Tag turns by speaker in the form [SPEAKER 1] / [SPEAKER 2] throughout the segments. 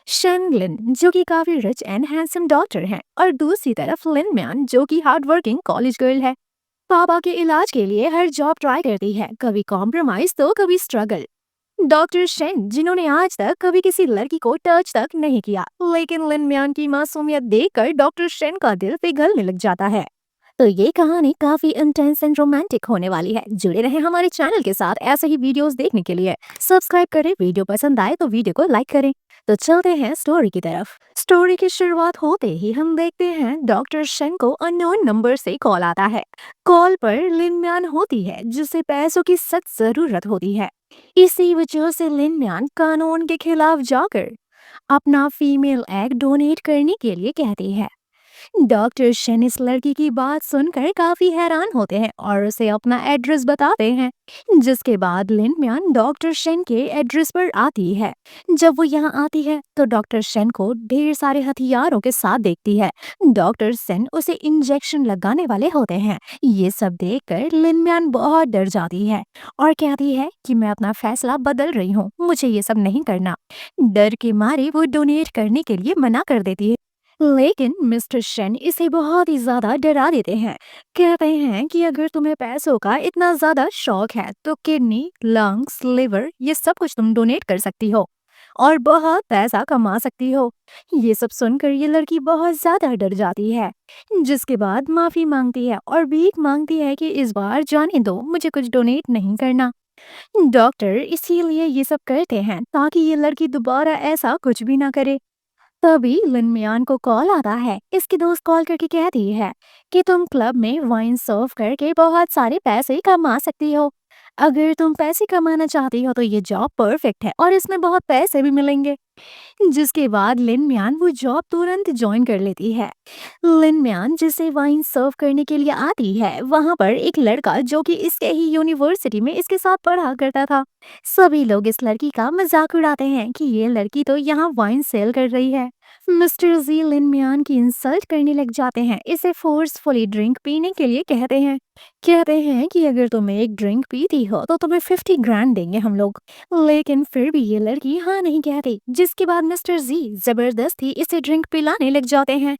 [SPEAKER 1] शन लिन जो कि काफी रिच एंड हैंडसम डॉक्टर हैं और दूसरी तरफ लिन म्यान जो कि हार्ड वर्किंग कॉलेज गर्ल है। पापा के इलाज के लिए हर जॉब ट्राई करती है, कभी कॉम्प्रोमाइज तो कभी स्ट्रगल। डॉक्टर शेन जिन्होंने आज तक कभी किसी लड़की को टच तक नहीं किया, लेकिन लिन म्यान की मासूमियत देखकर डॉक्टर शेन का दिल पिघलने लग जाता है। तो ये कहानी काफी इंटेंस एंड रोमांटिक होने वाली है। जुड़े रहें हमारे चैनल के साथ ऐसे ही वीडियोस देखने के लिए। सब्सक्राइब करें, वीडियो पसंद आए तो वीडियो को लाइक करें। तो चलते हैं स्टोरी की तरफ। स्टोरी की शुरुआत होते ही हम देखते हैं डॉक्टर शेन को अननोन नंबर से कॉल आता है। कॉल पर लिन म्यान होती है जिसे पैसों की सख्त जरूरत होती है। इसी वजह से लिन म्यान कानून के खिलाफ जाकर अपना फीमेल एग डोनेट करने के लिए कहती है। डॉक्टर शन इस लड़की की बात सुनकर काफी हैरान होते हैं और उसे अपना एड्रेस बताते हैं, जिसके बाद लिन म्यान डॉक्टर शन के एड्रेस पर आती है। जब वो यहाँ आती है तो डॉक्टर शन को ढेर सारे हथियारों के साथ देखती है। डॉक्टर शन उसे इंजेक्शन लगाने वाले होते हैं। ये सब देखकर लिन म्यान बहुत डर जाती है और कहती है कि मैं अपना फैसला बदल रही हूँ, मुझे ये सब नहीं करना। डर के मारे वो डोनेट करने के लिए मना कर देती है, लेकिन मिस्टर शेन इसे बहुत ही ज्यादा डरा देते हैं। कहते हैं कि अगर तुम्हें पैसों का इतना ज्यादा शौक है तो किडनी, लंग्स, लिवर ये सब कुछ तुम डोनेट कर सकती हो और बहुत पैसा कमा सकती हो। ये सब सुनकर ये लड़की बहुत ज्यादा डर जाती है, जिसके बाद माफी मांगती है और भीख मांगती है कि इस बार जाने दो, मुझे कुछ डोनेट नहीं करना। डॉक्टर इसीलिए ये सब करते हैं ताकि ये लड़की दोबारा ऐसा कुछ भी ना करे। तभी लिन मियान को कॉल आता है। इसकी दोस्त कॉल करके कहती है कि तुम क्लब में वाइन सर्व करके बहुत सारे पैसे कमा सकती हो। अगर तुम पैसे कमाना चाहती हो तो ये जॉब परफेक्ट है और इसमें बहुत पैसे भी मिलेंगे। जिसके बाद लिन म्यान वो जॉब तुरंत ज्वाइन कर लेती है। लिन म्यान जिसे वाइन सर्व करने के लिए आती है, वहां पर एक लड़का जो कि इसके ही यूनिवर्सिटी में इसके साथ पढ़ा करता था। सभी लोग इस लड़की का मजाक उड़ाते हैं कि ये लड़की तो यहाँ वाइन सेल कर रही है। मिस्टर जी लिन म्यान की इंसल्ट करने लग जाते हैं, इसे फोर्सफुली ड्रिंक पीने के लिए कहते हैं कि अगर तुम एक ड्रिंक पीती हो तो तुम्हें 50 ग्रैंड देंगे हम लोग। लेकिन फिर भी ये लड़की हाँ नहीं कहती, जिसके बाद मिस्टर जी जबरदस्ती इसे ड्रिंक पिलाने लग जाते हैं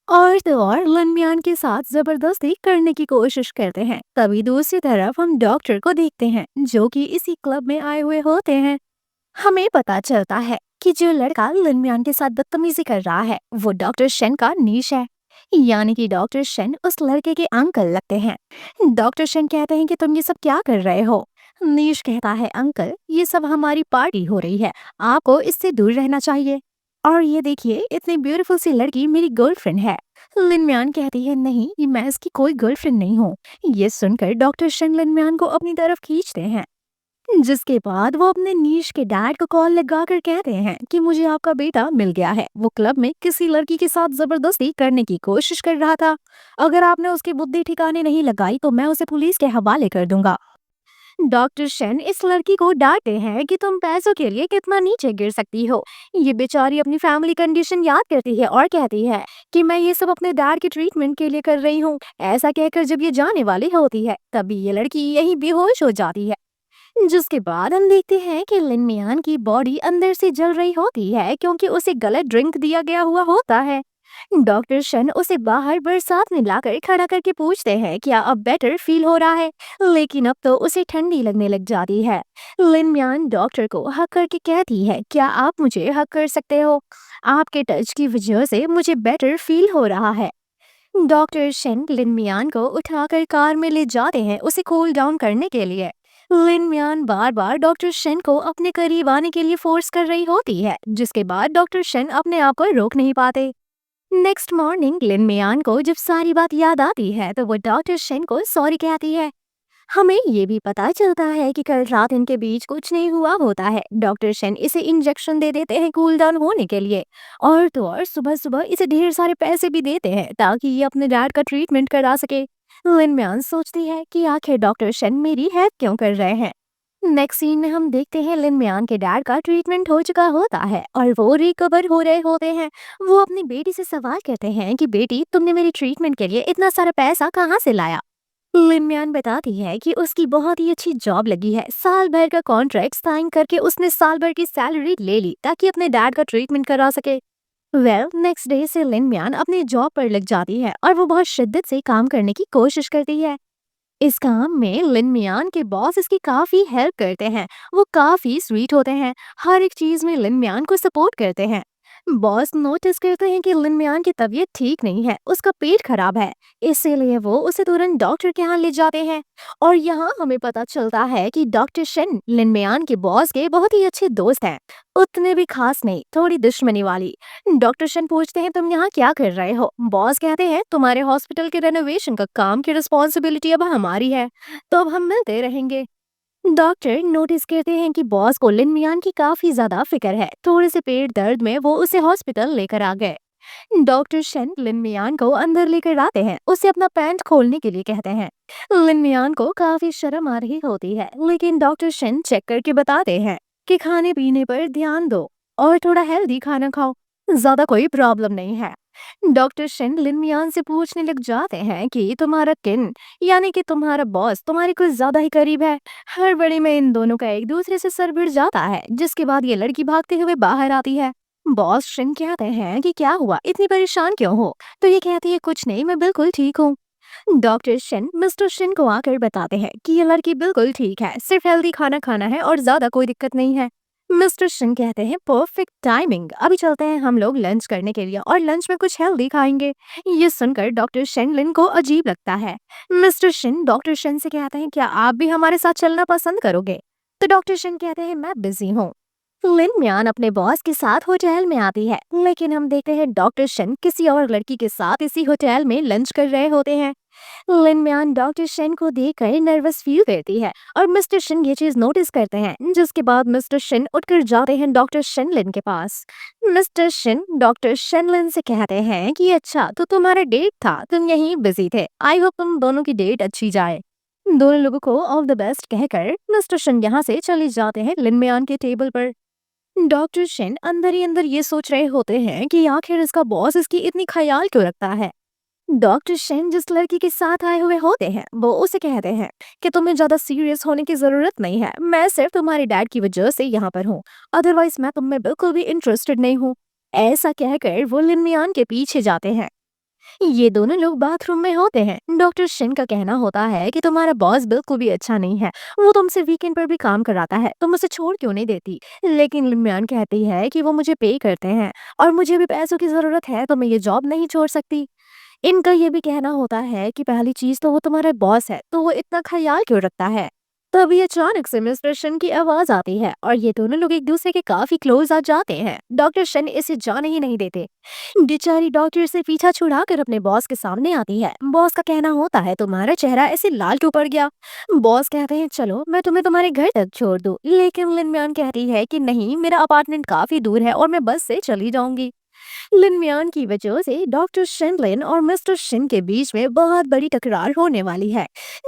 [SPEAKER 1] और तो और लिन म्यान के साथ जबरदस्ती करने की कोशिश करते हैं। तभी दूसरी तरफ हम डॉक्टर को देखते हैं जो कि इसी क्लब में आए हुए होते हैं। हमें पता चलता है कि जो लड़का लिन म्यान के साथ बदतमीजी कर रहा है वो डॉक्टर शेन का नीश है, यानी कि डॉक्टर शेन उस लड़के के अंकल लगते हैं। डॉक्टर शेन कहते हैं कि तुम ये सब क्या कर रहे हो। नीश कहता है अंकल ये सब हमारी पार्टी हो रही है, आपको इससे दूर रहना चाहिए। और ये देखिए इतनी ब्यूटीफुल सी लड़की मेरी गर्लफ्रेंड है। लिन म्यान कहती है नहीं, ये मैं इसकी कोई गर्लफ्रेंड नहीं हूँ। ये सुनकर डॉक्टर शेन लिन म्यान को अपनी तरफ खींचते हैं, जिसके बाद वो अपने नीश के डैड को कॉल लगाकर कहते हैं कि मुझे आपका बेटा मिल गया है, वो क्लब में किसी लड़की के साथ जबरदस्ती करने की कोशिश कर रहा था। अगर आपने उसकी बुद्धि ठिकाने नहीं लगाई तो मैं उसे पुलिस के हवाले कर दूंगा। डॉक्टर शेन इस लड़की को डांटते हैं कि तुम पैसों के लिए कितना नीचे गिर सकती हो। ये बेचारी अपनी फैमिली कंडीशन याद करती है और कहती है कि मैं ये सब अपने डैड के ट्रीटमेंट के लिए कर रही हूँ। ऐसा कहकर जब ये जाने वाली होती है तभी ये लड़की यही बेहोश हो जाती है। जिसके बाद हम देखते हैं कि लिन मियान की बॉडी अंदर से जल रही होती है क्योंकि उसे गलत ड्रिंक दिया गया हुआ होता है। डॉक्टर शन उसे बाहर बरसात में लाकर खड़ा करके पूछते हैं क्या अब बेटर फील हो रहा है, लेकिन अब तो उसे ठंडी लगने लग जाती है। लिन मियान डॉक्टर को हक करके कहती है क्या आप मुझे हक कर सकते हो, आपके टच की वजह से मुझे बेटर फील हो रहा है। डॉक्टर शन लिन मियान को उठाकर कार में ले जाते हैं उसे कूल डाउन करने के लिए। लिन म्यान बार बार डॉक्टर शन को अपने करीब आने के लिए फोर्स कर रही होती है, जिसके बाद डॉक्टर शन अपने आप को रोक नहीं पाते। नेक्स्ट मॉर्निंग लिन म्यान को जब सारी बात याद आती है तो वो डॉक्टर शन को सॉरी कहती है। हमें ये भी पता चलता है कि कल रात इनके बीच कुछ नहीं हुआ होता है। डॉक्टर शन इसे इंजेक्शन दे देते हैं कूल डाउन होने के लिए और तो और सुबह सुबह इसे ढेर सारे पैसे भी देते हैं ताकि ये अपने डैड का ट्रीटमेंट करा सके। लिन म्यान सोचती है कि आखिर डॉक्टर शन मेरी हेल्प क्यों कर रहे हैं। नेक्स्ट सीन में हम देखते हैं लिन म्यान के डैड का ट्रीटमेंट हो चुका होता है और वो रिकवर हो रहे होते हैं। वो अपनी बेटी से सवाल करते हैं कि बेटी तुमने मेरी ट्रीटमेंट के लिए इतना सारा पैसा कहाँ से लाया। लिन मियान बताती है कि उसकी बहुत ही अच्छी जॉब लगी है। साल भर का कॉन्ट्रैक्ट साइन करके उसने साल भर की सैलरी ले ली ताकि अपने डैड का ट्रीटमेंट करा सके। नेक्स्ट डे से लिन मियान अपनी जॉब पर लग जाती है और वो बहुत शिद्दत से काम करने की कोशिश करती है। इस काम में लिन मियान के बॉस इसकी काफी हेल्प करते हैं। वो काफी स्वीट होते हैं, हर एक चीज में लिन मियान को सपोर्ट करते हैं। बॉस नोटिस करते हैं कि लिन मियान की तबीयत ठीक नहीं है, उसका पेट खराब है। इसीलिए वो उसे तुरंत डॉक्टर के यहाँ ले जाते हैं। और यहाँ हमें पता चलता है कि डॉक्टर शन लिन मियान के बॉस के बहुत ही अच्छे दोस्त हैं। उतने भी खास नहीं, थोड़ी दुश्मनी वाली। डॉक्टर शन पूछते हैं तुम यहाँ क्या कर रहे हो। बॉस कहते हैं तुम्हारे हॉस्पिटल के रेनोवेशन का काम की रिस्पॉन्सिबिलिटी अब हमारी है, तो अब हम मिलते रहेंगे। डॉक्टर नोटिस करते हैं कि बॉस को लिन मियान की काफी ज्यादा फिक्र है। थोड़े से पेट दर्द में वो उसे हॉस्पिटल लेकर आ गए। डॉक्टर शन लिन मियान को अंदर लेकर आते हैं, उसे अपना पैंट खोलने के लिए कहते हैं। लिन मियान को काफी शर्म आ रही होती है, लेकिन डॉक्टर शन चेक करके बताते हैं कि खाने पीने पर ध्यान दो और थोड़ा हेल्दी खाना खाओ, ज्यादा कोई प्रॉब्लम नहीं है। डॉक्टर शन लिन मियान से पूछने लग जाते हैं कि तुम्हारा किन, यानी कि तुम्हारा बॉस तुम्हारे कुछ ज्यादा ही करीब है। हड़बड़ी में इन दोनों का एक दूसरे से सर भिड़ जाता है, जिसके बाद ये लड़की भागते हुए बाहर आती है। बॉस शन कहते हैं कि क्या हुआ, इतनी परेशान क्यों हो। तो ये कहती है कुछ नहीं, मैं बिल्कुल ठीक हूँ। डॉक्टर शन मिस्टर शन को आकर बताते हैं कि ये लड़की बिल्कुल ठीक है, सिर्फ हेल्दी खाना खाना है और ज्यादा कोई दिक्कत नहीं है। मिस्टर शन कहते हैं परफेक्ट टाइमिंग, अभी चलते हैं हम लोग लंच करने के लिए और लंच में कुछ हेल्दी खाएंगे। ये सुनकर डॉक्टर शन लिन को अजीब लगता है। मिस्टर शन डॉक्टर शन से कहते हैं क्या आप भी हमारे साथ चलना पसंद करोगे। तो डॉक्टर शन कहते हैं मैं बिजी हूँ। लिन म्यान अपने बॉस के साथ होटल में आती है, लेकिन हम देखते हैं डॉक्टर शन किसी और लड़की के साथ इसी होटल में लंच कर रहे होते हैं। लिन म्यान डॉक्टर शन को देखकर नर्वस फील करती है और मिस्टर शन ये चीज नोटिस करते हैं, जिसके बाद मिस्टर शन उठकर जाते हैं डॉक्टर शन लिन के पास। मिस्टर शन डॉक्टर शन लिन से कहते हैं कि अच्छा तो तुम्हारा डेट था, तुम यहीं बिजी थे, आई होप तुम दोनों की डेट अच्छी जाए। दोनों लोगों को ऑल द बेस्ट कहकर मिस्टर शन यहाँ से चले जाते हैं लिन म्यान के टेबल पर। डॉक्टर शिन अंदर ही अंदर ये सोच रहे होते हैं कि आखिर इसका बॉस इसकी इतनी ख्याल क्यों रखता है। डॉक्टर शिन जिस लड़की के साथ आए हुए होते हैं वो उसे कहते हैं कि तुम्हें ज्यादा सीरियस होने की जरूरत नहीं है, मैं सिर्फ तुम्हारे डैड की वजह से यहाँ पर हूँ, अदरवाइज मैं तुम में बिल्कुल भी इंटरेस्टेड नहीं हूँ। ऐसा कहकर वो लिन मियान के पीछे जाते हैं। ये दोनों लोग बाथरूम में होते हैं। डॉक्टर शिन का कहना होता है कि तुम्हारा बॉस बिल्कुल भी अच्छा नहीं है, वो तुमसे वीकेंड पर भी काम कराता है, तुम उसे छोड़ क्यों नहीं देती। लेकिन लिम्यान कहती है कि वो मुझे पे करते हैं और मुझे भी पैसों की जरूरत है, तो मैं ये जॉब नहीं छोड़ सकती। इनका ये भी कहना होता है कि पहली चीज तो वो तुम्हारा बॉस है, तो वो इतना ख्याल क्यों रखता है। तभी अचानक से मिस्टर शन की आवाज आती है और ये दोनों लोग एक दूसरे के काफी क्लोज आ जाते हैं। डॉक्टर शन इसे जाने ही नहीं देते। बेचारी डॉक्टर से पीछा छुड़ाकर अपने बॉस के सामने आती है। बॉस का कहना होता है तुम्हारा चेहरा ऐसे लाल क्यों पड़ गया। बॉस कहते हैं चलो मैं तुम्हें तुम्हारे घर तक छोड़ दूं, लेकिन लिन म्यान कहती है कि नहीं, मेरा अपार्टमेंट काफी दूर है और मैं बस से चली जाऊंगी। लिन म्यान की वजह से डॉक्टर शिनलिन और मिस्टर शिन के बीच में बहुत बड़ी टकरार होने वाली है।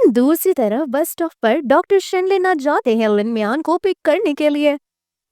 [SPEAKER 1] दूसरी तरफ बस स्टॉप पर डॉक्टर शिनलिन आ जाते हैं लिन म्यान को पिक करने के लिए।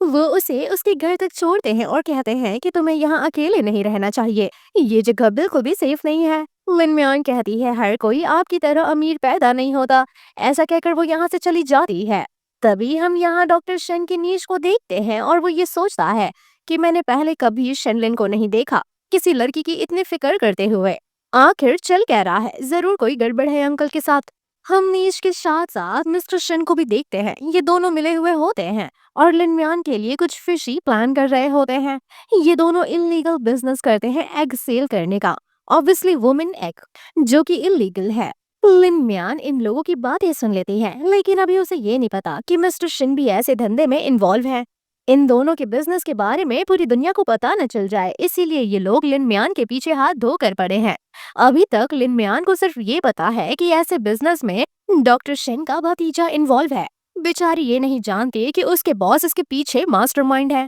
[SPEAKER 1] वो उसे उसके घर तक छोड़ते हैं और कहते हैं कि तुम्हें यहाँ अकेले नहीं रहना चाहिए, ये जगह बिल्कुल भी सेफ नहीं है। लिन म्यान कहती है हर कोई आपकी तरह अमीर पैदा नहीं होता। ऐसा कहकर वो यहाँ से चली जाती है। तभी हम यहाँ डॉक्टर शन की नीश को देखते हैं और वो ये सोचता है कि मैंने पहले कभी शनलिन को नहीं देखा किसी लड़की की इतनी फिक्र करते हुए। आखिर चल कह रहा है, जरूर कोई गड़बड़ है अंकल के साथ। हम नीश के साथ साथ मिस्टर शन को भी देखते हैं। ये दोनों मिले हुए होते हैं और लिन म्यान के लिए कुछ फिशी प्लान कर रहे होते हैं। ये दोनों इलीगल बिजनेस करते हैं एग सेल करने का, ऑब्वियसली वुमेन एग, जो कि इलीगल है। लिन म्यान इन लोगों की बातें सुन लेती है, लेकिन अभी उसे ये नहीं पता कि मिस्टर शिन भी ऐसे धंधे में इन्वॉल्व है। इन दोनों के बिजनेस के बारे में पूरी दुनिया को पता न चल जाए, इसीलिए ये लोग लिन म्यान के पीछे हाथ धो कर पड़े हैं। अभी तक लिन म्यान को सिर्फ ये पता है कि ऐसे बिजनेस में डॉक्टर शिन का भतीजा इन्वॉल्व है। बेचारी ये नहीं जानती कि उसके बॉस इसके पीछे मास्टरमाइंड है।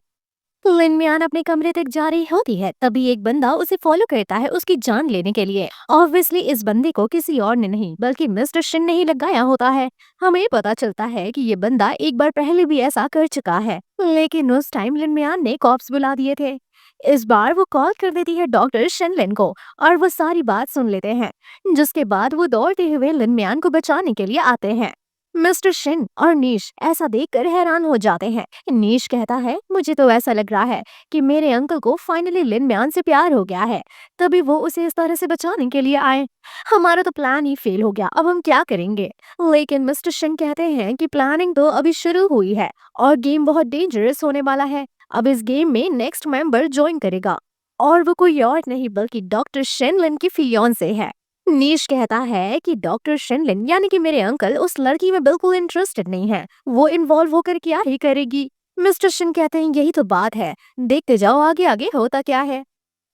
[SPEAKER 1] लिन म्यान अपने कमरे तक जा रही होती है, तभी एक बंदा उसे फॉलो करता है उसकी जान लेने के लिए। ऑब्वियसली इस बंदे को किसी और ने नहीं बल्कि मिस्टर शिन ने ही लगाया होता है। हमें पता चलता है कि ये बंदा एक बार पहले भी ऐसा कर चुका है, लेकिन उस टाइम लिन म्यान ने कॉप्स बुला दिए थे। इस बार वो कॉल कर देती है डॉक्टर शेनलिन को और वो सारी बात सुन लेते हैं। जिसके बाद वो दौड़ते हुए लिनम्यान को बचाने के लिए आते हैं। मिस्टर शिन और नीश ऐसा देखकर हैरान हो जाते हैं। नीश कहता है, मुझे तो ऐसा लग रहा है कि मेरे अंकल को फाइनली लिनम्यान से प्यार हो गया है, तभी वो उसे इस तरह से बचाने के लिए आए। हमारा तो प्लान ही फेल हो गया, अब हम क्या करेंगे? लेकिन मिस्टर शिन कहते हैं कि प्लानिंग तो अभी शुरू हुई है और गेम बहुत डेंजरस होने वाला है। अब इस गेम में नेक्स्ट मेंबर ज्वाइन करेगा और वो कोई और नहीं बल्कि डॉक्टर शेनलिन की फियांसे है। नीश कहता है कि डॉक्टर शेनलिन यानी कि मेरे अंकल उस लड़की में बिल्कुल इंटरेस्टेड नहीं है, वो इन्वॉल्व होकर क्या ही करेगी। मिस्टर शिन कहते हैं, यही तो बात है, देखते जाओ आगे आगे होता क्या है।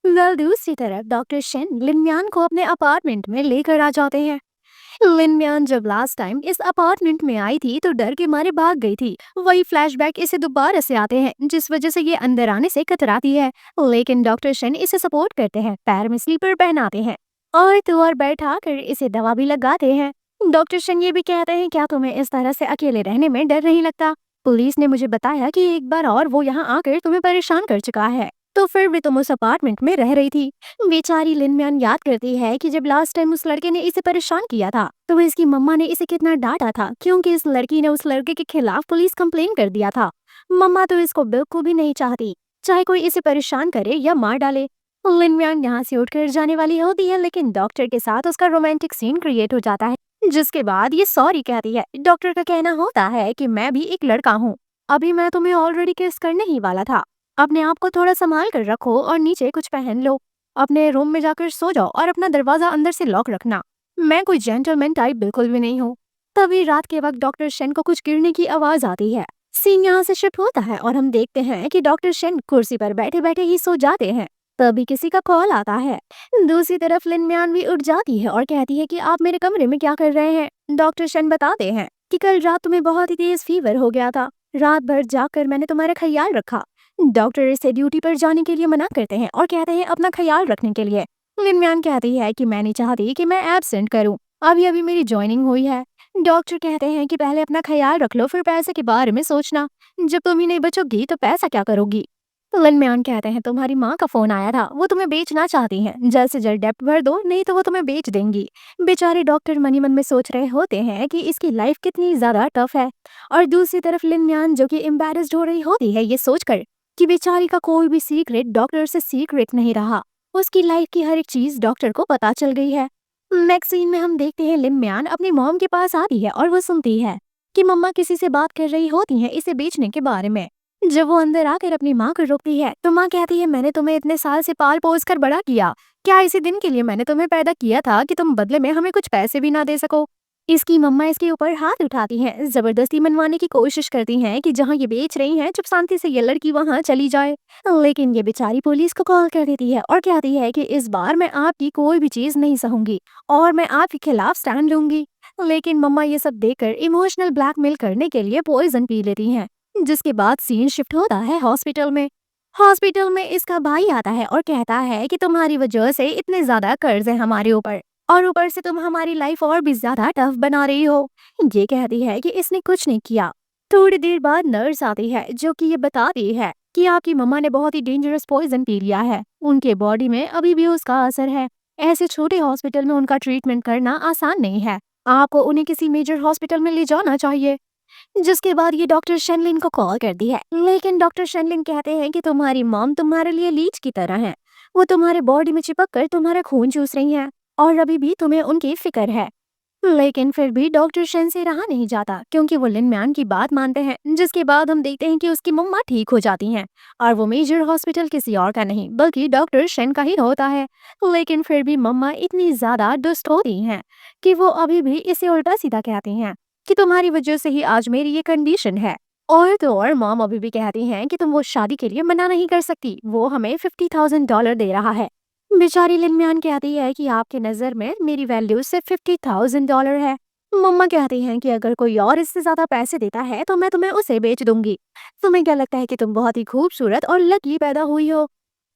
[SPEAKER 1] वेल दूसरी तरफ डॉक्टर शेन लिनम्यान को अपने अपार्टमेंट में लेकर आ जाते हैं। लिनम्यान जब लास्ट टाइम इस अपार्टमेंट में आई थी तो डर के मारे भाग गई थी। वही फ्लैशबैक इसे दोबारा से आते हैं जिस वजह से ये अंदर आने से कतराती है। लेकिन डॉक्टर शेन इसे सपोर्ट करते हैं, पैर में स्लीपर पहनाते हैं और तो और बैठा कर इसे दवा भी लगाते हैं। डॉक्टर शेन ये भी कहते हैं, क्या तुम्हें इस तरह से अकेले रहने में डर नहीं लगता? पुलिस ने मुझे बताया कि एक बार और वो यहाँ आकर तुम्हें परेशान कर चुका है, तो फिर भी तुम उस अपार्टमेंट में रह रही थी। बेचारी लिनम्यान याद करती है कि जब लास्ट टाइम उस लड़के ने इसे परेशान किया था तो इसकी मम्मा ने इसे कितना डांटा था, क्योंकि इस लड़की ने उस लड़के के खिलाफ पुलिस कंप्लेन कर दिया था। मम्मा तो इसको बिल्कुल भी नहीं चाहती, चाहे कोई इसे परेशान करे या मार डाले। लिनम्यान यहाँ से उठकर जाने वाली होती है, लेकिन डॉक्टर के साथ उसका रोमांटिक सीन क्रिएट हो जाता है, जिसके बाद ये सॉरी कहती है। डॉक्टर का कहना होता है कि मैं भी एक लड़का हूँ, अभी मैं तुम्हें ऑलरेडी किस करने ही वाला था, अपने आप को थोड़ा संभाल कर रखो और नीचे कुछ पहन लो, अपने रूम में जाकर सो जाओ और अपना दरवाजा अंदर से लॉक रखना। मैं कोई जेंटलमैन टाइप बिल्कुल भी नहीं हूँ। तभी रात के वक्त डॉक्टर शेन को कुछ गिरने की आवाज आती है। सीन यहाँ से शिफ्ट होता है और हम देखते हैं कि डॉक्टर शेन कुर्सी पर बैठे बैठे ही सो जाते हैं। तभी किसी का कॉल आता है। दूसरी तरफ लिनम्यान भी उठ जाती है और कहती है कि आप मेरे कमरे में क्या कर रहे हैं? डॉक्टर शेन बताते हैं कि कल रात तुम्हें बहुत ही तेज फीवर हो गया था, रात भर जाकर मैंने तुम्हारा ख्याल रखा। डॉक्टर इसे ड्यूटी पर जाने के लिए मना करते हैं और कहते हैं अपना ख्याल रखने के लिए। लिनम्यान कहती है कि मैं नहीं चाहती कि मैं एब्सेंट करूं, अभी अभी मेरी ज्वाइनिंग हुई है। डॉक्टर कहते हैं कि पहले अपना ख्याल रख लो, फिर पैसे के बारे में सोचना, जब तुम ही नहीं बचोगी तो पैसा क्या करोगी? लिनम्यान कहते हैं, तुम्हारी माँ का फोन आया था, वो तुम्हें बेचना चाहती हैं, जल्द से जल्द डेप्ट भर दो नहीं तो वो तुम्हें बेच देंगी। बेचारे डॉक्टर मनी मन में सोच रहे होते हैं कि इसकी लाइफ कितनी ज्यादा टफ है, और दूसरी तरफ लिनम्यान जो कि एम्बैरेस्ड हो रही होती है ये सोचकर कि बेचारी का कोई भी सीक्रेट डॉक्टर से सीक्रेट नहीं रहा, उसकी लाइफ की हर एक चीज डॉक्टर को पता चल गई है। नेक्स्ट सीन में हम देखते हैं लिनम्यान अपनी मॉम के पास आती है और वो सुनती है कि मम्मा किसी से बात कर रही होती हैं इसे बेचने के बारे में। जब वो अंदर आकर अपनी माँ को रोकती है तो माँ कहती है, मैंने तुम्हें इतने साल से पाल पोस कर बड़ा किया, क्या इसी दिन के लिए मैंने तुम्हें पैदा किया था कि तुम बदले में हमें कुछ पैसे भी ना दे सको? इसकी मम्मा इसके ऊपर हाथ उठाती हैं, जबरदस्ती मनवाने की कोशिश करती हैं कि जहाँ ये बेच रही हैं चुप शांति से ये लड़की वहाँ चली जाए। लेकिन ये बेचारी पुलिस को कॉल कर देती है और कहती है कि इस बार मैं आपकी कोई भी चीज नहीं सहूंगी और मैं आपके खिलाफ स्टैंड लूंगी। लेकिन मम्मा ये सब देखकर इमोशनल ब्लैकमेल करने के लिए पॉइजन पी लेती हैं। जिसके बाद सीन शिफ्ट होता है हॉस्पिटल में। हॉस्पिटल में इसका भाई आता है और कहता है कि तुम्हारी वजह से इतने ज्यादा कर्ज है हमारे ऊपर, और ऊपर से तुम हमारी लाइफ और भी ज्यादा टफ बना रही हो। ये कहती है कि इसने कुछ नहीं किया। थोड़ी देर बाद नर्स आती है जो कि ये बताती है कि आपकी मम्मा ने बहुत ही डेंजरस पॉइजन पी लिया है, उनके बॉडी में अभी भी उसका असर है। ऐसे छोटे हॉस्पिटल में उनका ट्रीटमेंट करना आसान नहीं है, आपको उन्हें किसी मेजर हॉस्पिटल में ले जाना चाहिए। जिसके बाद ये डॉक्टर शेनलिन को कॉल करती है, लेकिन डॉक्टर शेनलिन कहते हैं कि तुम्हारी मॉम तुम्हारे लिए लीच की तरह है, वो तुम्हारे बॉडी में चिपक कर तुम्हारा खून चूस रही हैं और अभी भी तुम्हें उनकी फिक्र है। लेकिन फिर भी डॉक्टर शेन से रहा नहीं जाता क्योंकि वो लिनम्यान की बात मानते हैं। जिसके बाद हम देखते हैं कि उसकी मम्मा ठीक हो जाती हैं और वो मेजर हॉस्पिटल किसी और का नहीं बल्कि डॉक्टर शेन का ही होता है। लेकिन फिर भी मम्मा इतनी ज्यादा दुष्ट होती हैं कि वो अभी भी इसे उल्टा सीधा कहती हैं कि तुम्हारी वजह से ही आज मेरी ये कंडीशन है। और तो और मॉम अभी भी कहती हैं कि तुम वो शादी के लिए मना नहीं कर सकती, वो हमें $50,000 दे रहा है। बेचारी लिनम्यान कहती है कि आपके नजर में मेरी वैल्यू सिर्फ $50,000 है। मम्मा कहती हैं कि अगर कोई और इससे ज्यादा पैसे देता है तो मैं तुम्हें उसे बेच दूंगी। तुम्हें क्या लगता है कि तुम बहुत ही खूबसूरत और लकी पैदा हुई हो?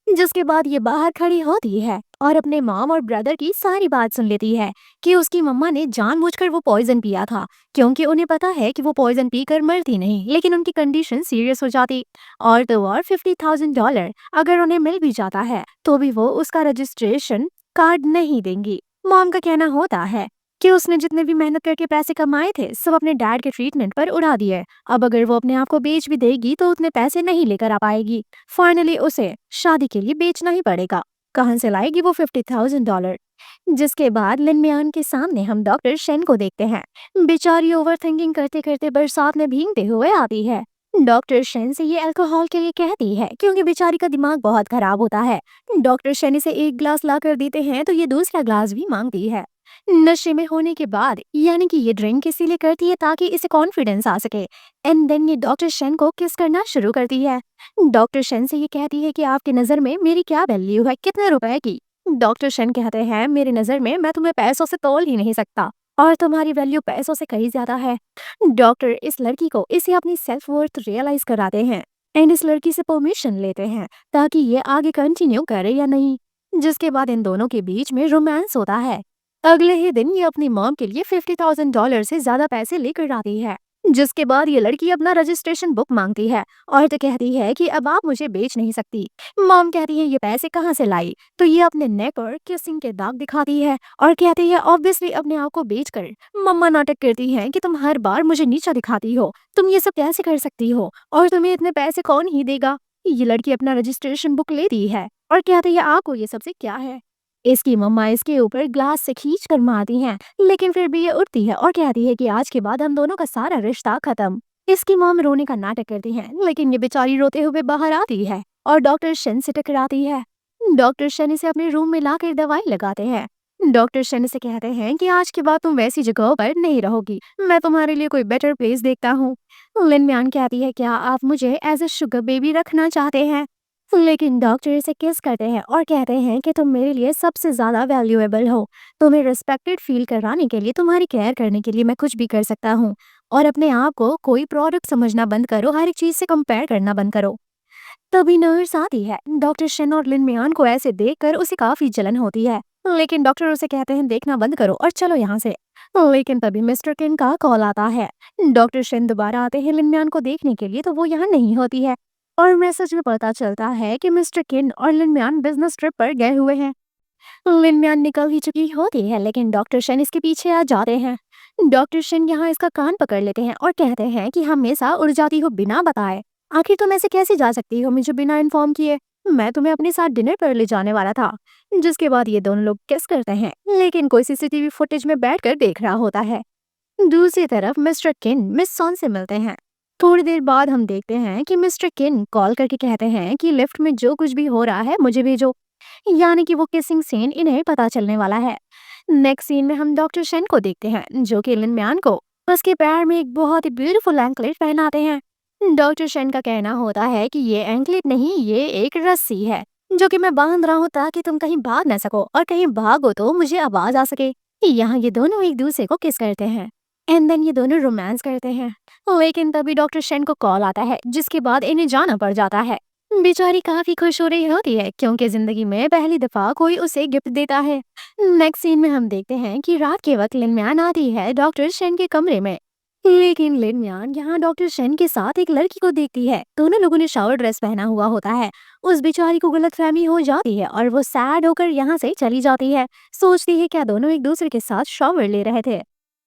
[SPEAKER 1] जिसके बाद ये बाहर खड़ी होती है और अपने मॉम और ब्रदर की सारी बात सुन लेती है कि उसकी मम्मा ने जानबूझकर वो पॉइजन पिया था, क्योंकि उन्हें पता है कि वो पॉइजन पीकर मरती नहीं, लेकिन उनकी कंडीशन सीरियस हो जाती। और तो और $50,000 अगर उन्हें मिल भी जाता है तो भी वो उसका रजिस्ट्रेशन कार्ड नहीं देंगी। मॉम का कहना होता है कि उसने जितने भी मेहनत करके पैसे कमाए थे सब अपने डैड के ट्रीटमेंट पर उड़ा दिए। अब अगर वो अपने आप को बेच भी देगी तो उतने पैसे नहीं लेकर आ पाएगी। फाइनली उसे शादी के लिए बेचना ही पड़ेगा। कहाँ से लाएगी वो $50,000? जिसके बाद लिन मियान के सामने हम डॉक्टर शेन को देखते हैं। बेचारी ओवर थिंकिंग करते करते बरसात में भीगते हुए आती है। डॉक्टर शेन से ये अल्कोहल के लिए कहती है क्योंकि बेचारी का दिमाग बहुत खराब होता है। डॉक्टर शेन इसे एक ग्लास ला कर देते हैं तो ये दूसरा ग्लास भी मांगती है। नशे में होने के बाद यानी कि ये ड्रिंक इसीलिए करती है ताकि इसे कॉन्फिडेंस आ सके। एंड देन ये डॉक्टर शेन को किस करना शुरू करती है। डॉक्टर शेन से ये कहती है कि आपकी नजर में मेरी क्या वैल्यू है, कितने रुपए की? डॉक्टर शेन कहते हैं मेरी नजर में मैं तुम्हें पैसों से तोल ही नहीं सकता और तुम्हारी वैल्यू पैसों से कहीं ज्यादा है। डॉक्टर इस लड़की को इसे अपनी सेल्फ वर्थ रियलाइज कराते हैं एंड इस लड़की से परमिशन लेते हैं ताकि ये आगे कंटिन्यू करे या नहीं। जिसके बाद इन दोनों के बीच में रोमांस होता है। अगले ही दिन ये अपनी मॉम के लिए $50,000 से ज्यादा पैसे लेकर आती है। जिसके बाद ये लड़की अपना रजिस्ट्रेशन बुक मांगती है और तो कहती है कि अब आप मुझे बेच नहीं सकती। मॉम कहती है ये पैसे कहाँ से लाई? तो ये अपने नेक पर किसिंग के दाग दिखाती है और कहती है ऑब्वियसली अपने आप को बेचकर। मम्मा नाटक करती है कि तुम हर बार मुझे नीचा दिखाती हो, तुम ये सब कैसे कर सकती हो और तुम्हें इतने पैसे कौन ही देगा? ये लड़की अपना रजिस्ट्रेशन बुक लेती है और कहती है आपको ये सबसे क्या है? इसकी मम्मा इसके ऊपर ग्लास से खींच कर मारती हैं, लेकिन फिर भी ये उठती है और कहती है कि आज के बाद हम दोनों का सारा रिश्ता खत्म। इसकी मॉम रोने का नाटक करती है, लेकिन ये बेचारी रोते हुए बाहर आती है और डॉक्टर शन से टकराती है। डॉक्टर शन इसे अपने रूम में लाकर दवाई लगाते हैं। डॉक्टर शन इसे कहते हैं कि आज के बाद तुम वैसी जगहों पर नहीं रहोगी, मैं तुम्हारे लिए कोई बेटर प्लेस देखता हूँ। लिन म्यान कहती है क्या आप मुझे एज ए शुगर बेबी रखना चाहते हैं? लेकिन डॉक्टर इसे किस करते हैं और कहते हैं कि तुम मेरे लिए सबसे ज्यादा वैल्यूएबल हो। तुम्हें रिस्पेक्टेड फील कराने के लिए, तुम्हारी केयर करने के लिए मैं कुछ भी कर सकता हूँ। और अपने आप को कोई प्रोडक्ट समझना बंद करो, हर एक चीज से कंपेयर करना बंद करो। तभी नर्स आती है। डॉक्टर शन और लिन मियान को ऐसे देखकर उसे काफी जलन होती है, लेकिन डॉक्टर उसे कहते हैं देखना बंद करो और चलो यहाँ से। लेकिन तभी मिस्टर किन का कॉल आता है। डॉक्टर शन दोबारा आते हैं लिन मियान को देखने के लिए तो वो यहाँ नहीं होती है और मैसेज में पता चलता है कि मिस्टर किन और लिन मियान बिजनेस ट्रिप पर गए हुए हैं। लिन मियान निकल ही चुकी होती है, लेकिन डॉक्टर शन इसके पीछे आ जाते हैं। डॉक्टर शन यहाँ इसका कान पकड़ लेते हैं और कहते हैं कि हमेशा उड़ जाती हो बिना बताए। आखिर तुम ऐसे कैसे जा सकती हो मुझे बिना इन्फॉर्म किए? मैं तुम्हें अपने साथ डिनर पर ले जाने वाला था। जिसके बाद ये दोनों लोग किस करते हैं, लेकिन कोई सीसीटीवी फुटेज में बैठकर देख रहा होता है। दूसरी तरफ मिस्टर किन मिस सॉन से मिलते हैं। थोड़ी देर बाद हम देखते हैं कि मिस्टर किन कॉल करके कहते हैं कि लिफ्ट में जो कुछ भी हो रहा है मुझे भेजो, यानी कि वो किसिंग सीन इन्हें पता चलने वाला है। नेक्स्ट सीन में हम डॉक्टर शेन को देखते हैं जो कि लिन म्यान को उसके पैर में एक बहुत ही ब्यूटीफुल एंकलेट पहनाते हैं। डॉक्टर शेन का कहना होता है कि ये एंकलेट नहीं, ये एक रस्सी है जो कि मैं बांध रहा हूँ ताकि तुम कहीं भाग न सको और कहीं भागो तो मुझे आवाज आ सके। यहाँ ये दोनों एक दूसरे को किस करते हैं एंड देन ये दोनों रोमांस करते हैं। लेकिन तभी डॉक्टर शेन को कॉल आता है, जिसके बाद इन्हें जाना पड़ जाता है। बेचारी काफी खुश हो रही होती है क्योंकि जिंदगी में पहली दफा कोई उसे गिफ्ट देता है। नेक्स्ट सीन में हम देखते हैं कि रात के वक्त लिन म्यान आती है डॉक्टर शेन के कमरे में। लेकिन लिन म्यान यहाँ डॉक्टर शेन के साथ एक लड़की को देखती है। दोनों लोगों ने शावर ड्रेस पहना हुआ होता है। उस बेचारी को गलतफहमी हो जाती है और वो सैड होकर यहाँ से चली जाती है। सोचती है क्या दोनों एक दूसरे के साथ शावर ले रहे थे।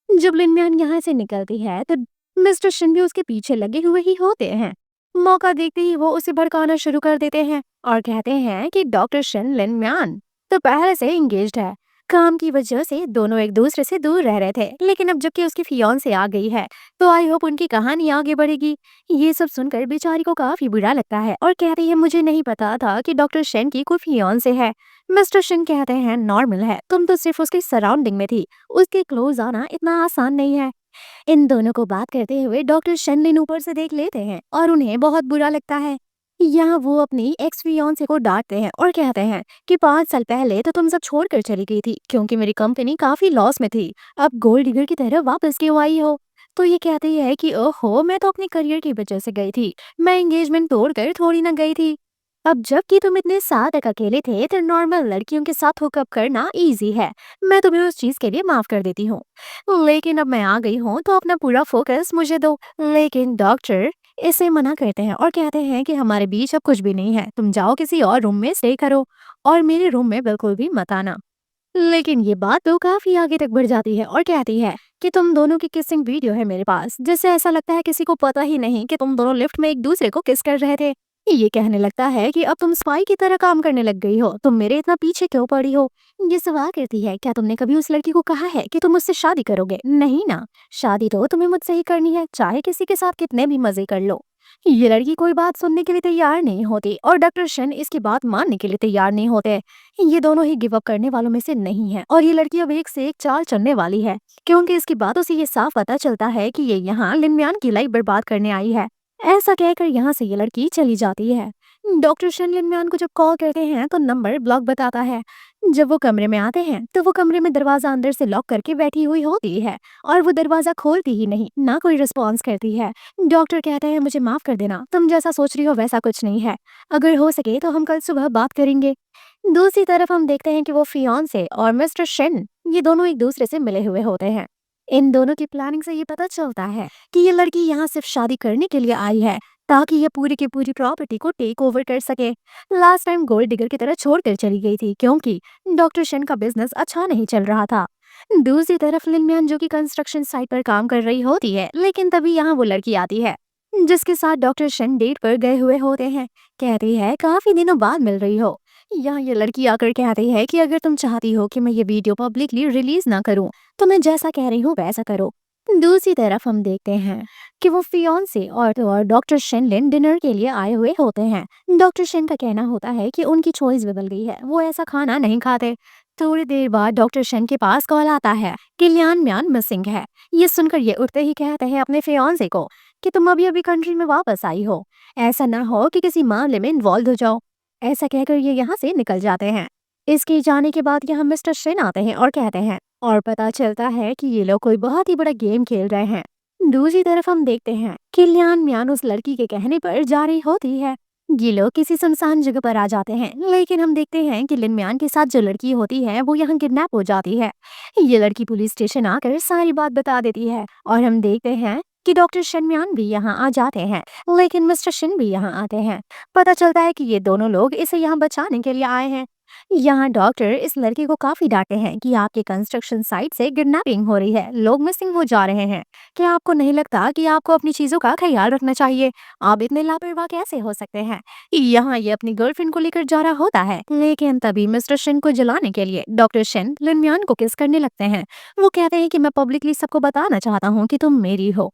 [SPEAKER 1] जब लिन म्यान यहाँ से निकलती है तो मिस्टर शिन भी उसके पीछे लगे हुए ही होते हैं। मौका देखते ही वो उसे भड़काना शुरू कर देते हैं और कहते हैं कि डॉक्टर शिन लिन म्यान तो पहले से एंगेज्ड है। काम की वजह से दोनों एक दूसरे से दूर रह रहे थे, लेकिन अब जबकि उसकी फियांसे आ गई है तो आई होप उनकी कहानी आगे बढ़ेगी। ये सब सुनकर बेचारी को काफी बुरा लगता है और कहती है मुझे नहीं पता था कि डॉक्टर शेन की कोई फियांसे है। मिस्टर शिन कहते हैं नॉर्मल है, तुम तो सिर्फ उसकी सराउंडिंग में थी, उसके क्लोज आना इतना आसान नहीं है। इन दोनों को बात करते हुए डॉक्टर शन लिन ऊपर से देख लेते हैं और उन्हें बहुत बुरा लगता है। यहाँ वो अपनी एक्स फियांसे को डांटते हैं और कहते हैं कि 5 साल पहले तो तुम सब छोड़कर चली गई थी क्योंकि मेरी कंपनी काफी लॉस में थी, अब गोल्ड डिगर की तरह वापस क्यों आई हो? तो ये कहती है कि ओहो मैं तो अपने करियर की वजह से गई थी, मैं एंगेजमेंट तोड़कर थोड़ी ना गई थी। अब जबकि तुम इतने साल तक अकेले थे तो नॉर्मल लड़कियों के साथ हुकअप करना इजी है। मैं तुम्हें उस चीज के लिए माफ कर देती हूँ, लेकिन अब मैं आ गई हूँ तो अपना पूरा फोकस मुझे दो। लेकिन डॉक्टर इसे मना करते हैं और कहते हैं कि हमारे बीच अब कुछ भी नहीं है, तुम जाओ किसी और रूम में स्टे करो और मेरे रूम में बिल्कुल भी मत आना। लेकिन ये बात तो काफी आगे तक बढ़ जाती है और कहती है कि तुम दोनों की किसिंग वीडियो है मेरे पास, जिससे ऐसा लगता है किसी को पता ही नहीं कि तुम दोनों लिफ्ट में एक दूसरे को किस कर रहे थे। ये कहने लगता है कि अब तुम स्पाई की तरह काम करने लग गई हो, तुम मेरे इतना पीछे क्यों पड़ी हो। ये सवाल करती है, क्या तुमने कभी उस लड़की को कहा है कि तुम मुझसे शादी करोगे? नहीं ना, शादी तो तुम्हें मुझसे ही करनी है, चाहे किसी के साथ कितने भी मजे कर लो। ये लड़की कोई बात सुनने के लिए तैयार नहीं होती और डॉक्टर शन इसकी बात मानने के लिए तैयार नहीं होते। ये दोनों ही गिव अप करने वालों में से नहीं है और ये लड़की अब एक से एक चाल चलने वाली है, क्योंकि इसकी बातों से ये साफ पता चलता है कि ये यहाँ लिनम्यान की लाइफ बर्बाद करने आई है। ऐसा कहकर यहाँ से ये लड़की चली जाती है। डॉक्टर शन लिनम्यान को जब कॉल करते हैं तो नंबर ब्लॉक बताता है। जब वो कमरे में आते हैं तो वो कमरे में दरवाजा अंदर से लॉक करके बैठी हुई होती है और वो दरवाजा खोलती ही नहीं, ना कोई रिस्पॉन्स करती है। डॉक्टर कहते हैं, मुझे माफ कर देना, तुम जैसा सोच रही हो वैसा कुछ नहीं है, अगर हो सके तो हम कल सुबह बात करेंगे। दूसरी तरफ हम देखते हैं कि वो फियांसे और मिस्टर शेन ये दोनों एक दूसरे से मिले हुए होते हैं। इन दोनों की प्लानिंग से ये पता चलता है कि ये लड़की यहाँ सिर्फ शादी करने के लिए आई है ताकि ये पूरी की पूरी प्रॉपर्टी को टेक ओवर कर सके। लास्ट टाइम गोल्ड डिगर की तरह छोड़कर चली गई थी क्योंकि डॉक्टर शेन का बिजनेस अच्छा नहीं चल रहा था। दूसरी तरफ लिनम्यान जो कि कंस्ट्रक्शन साइट पर काम कर रही होती है, लेकिन तभी यहाँ वो लड़की आती है जिसके साथ डॉक्टर शन डेट पर गए हुए होते हैं। कहती है, काफी दिनों बाद मिल रही हो। यहाँ ये लड़की आकर कहती है कि अगर तुम चाहती हो कि मैं ये वीडियो पब्लिकली रिलीज ना करूं तो मैं जैसा कह रही हूँ वैसा करो। दूसरी तरफ हम देखते हैं कि वो फियांसे और डॉक्टर शेनलिन डिनर के लिए आए हुए होते हैं। डॉक्टर शेन का कहना होता है कि उनकी चॉइस बदल गई है, वो ऐसा खाना नहीं खाते। थोड़ी देर बाद डॉक्टर शेन के पास कॉल आता है कि लियान म्यान मिसिंग है। ये सुनकर ये उठते ही कहते हैं अपने फियांसे को कि तुम अभी अभी कंट्री में वापस आई हो, ऐसा ना हो कि किसी मामले में इन्वॉल्व हो जाओ। ऐसा कहकर ये यहाँ से निकल जाते हैं। इसके जाने के बाद यहाँ मिस्टर शेन आते हैं और कहते हैं, और पता चलता है कि ये लोग कोई बहुत ही बड़ा गेम खेल रहे हैं। दूसरी तरफ हम देखते हैं कि लियान म्यान उस लड़की के कहने पर जा रही होती है। ये लोग किसी सुनसान जगह पर आ जाते हैं, लेकिन हम देखते हैं कि लिन म्यान के साथ जो लड़की होती है वो यहाँ किडनैप हो जाती है। ये लड़की पुलिस स्टेशन आकर सारी बात बता देती है और हम देखते हैं कि डॉक्टर शनम्यान भी यहाँ आ जाते हैं, लेकिन मिस्टर शिन भी यहाँ आते हैं। पता चलता है कि ये दोनों लोग इसे यहाँ बचाने के लिए आए हैं। यहाँ डॉक्टर इस लड़के को काफी डांटे हैं कि आपके कंस्ट्रक्शन साइट से किडनैपिंग हो रही है, लोग मिसिंग हो जा रहे हैं। क्या आपको नहीं लगता कि आपको अपनी चीजों का ख्याल रखना चाहिए? आप इतने लापरवाह कैसे हो सकते हैं? यहाँ ये अपनी गर्लफ्रेंड को लेकर जा रहा होता है, लेकिन तभी मिस्टर शिन को जलाने के लिए डॉक्टर शिन लिनम्यान को किस करने लगते हैं। वो कहते हैं कि मैं पब्लिकली सबको बताना चाहता हूँ कि तुम मेरी हो।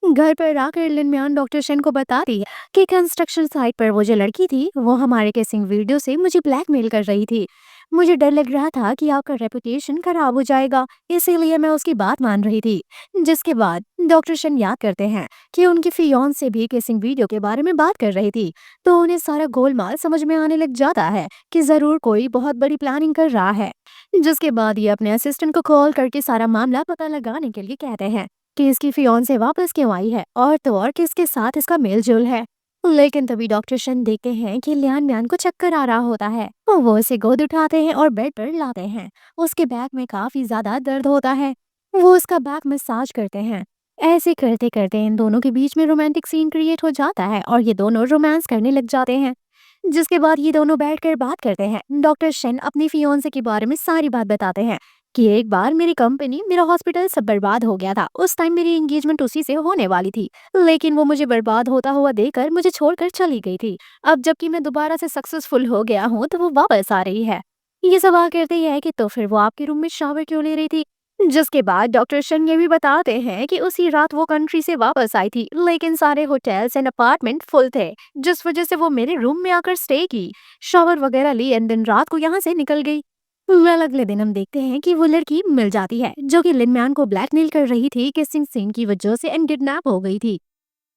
[SPEAKER 1] घर पर आकर लिनम्यान डॉक्टर शन को बताती है कि कंस्ट्रक्शन साइट पर वो जो लड़की थी वो हमारे किसिंग वीडियो से मुझे ब्लैकमेल कर रही थी। मुझे डर लग रहा था कि आपका रेपुटेशन खराब हो जाएगा, इसीलिए मैं उसकी बात मान रही थी। जिसके बाद डॉक्टर शन याद करते हैं कि उनकी फियोन से भी किसिंग वीडियो के बारे में बात कर रही थी, तो उन्हें सारा गोलमाल समझ में आने लग जाता है कि जरूर कोई बहुत बड़ी प्लानिंग कर रहा है। जिसके बाद ये अपने असिस्टेंट को कॉल करके सारा मामला पता लगाने के लिए कहते हैं कि इसकी फियोंसे वापस क्यों आई है और तो और किसके साथ इसका मेल जोल है। लेकिन तभी डॉक्टर शन देखते हैं कि लियान म्यान को चक्कर आ रहा होता है। वो उसे गोद उठाते हैं और बेड पर लाते हैं। उसके बैक में काफी ज्यादा दर्द होता है। वो उसका बैक मसाज करते हैं। ऐसे करते करते इन दोनों के बीच में रोमांटिक सीन क्रिएट हो जाता है और ये दोनों रोमांस करने लग जाते हैं। जिसके बाद ये दोनों बैठकर बात करते हैं। डॉक्टर शन अपनी फियोंसे के बारे में सारी बात बताते हैं कि एक बार मेरी कंपनी, मेरा हॉस्पिटल सब बर्बाद हो गया था। उस टाइम मेरी एंगेजमेंट उसी से होने वाली थी, लेकिन वो मुझे बर्बाद होता हुआ देखकर मुझे छोड़कर चली गई थी। अब जबकि मैं दोबारा से सक्सेसफुल हो गया हूँ तो वो वापस आ रही है। ये सवाल करती है कि तो फिर वो आपके रूम में शावर क्यों ले रही थी? जिसके बाद डॉक्टर शन ये भी बताते हैं कि उसी रात वो कंट्री से वापस आई थी, लेकिन सारे होटल्स एंड अपार्टमेंट फुल थे, जिस वजह से वो मेरे रूम में आकर स्टे की, शावर वगैरह ली एंड दिन रात को यहाँ से निकल गई। वेल अगले दिन हम देखते हैं कि वो लड़की मिल जाती है जो कि लिनम्यान को ब्लैकमेल कर रही थी किसिंग सीन की वजह से एंड किडनैप हो गई थी।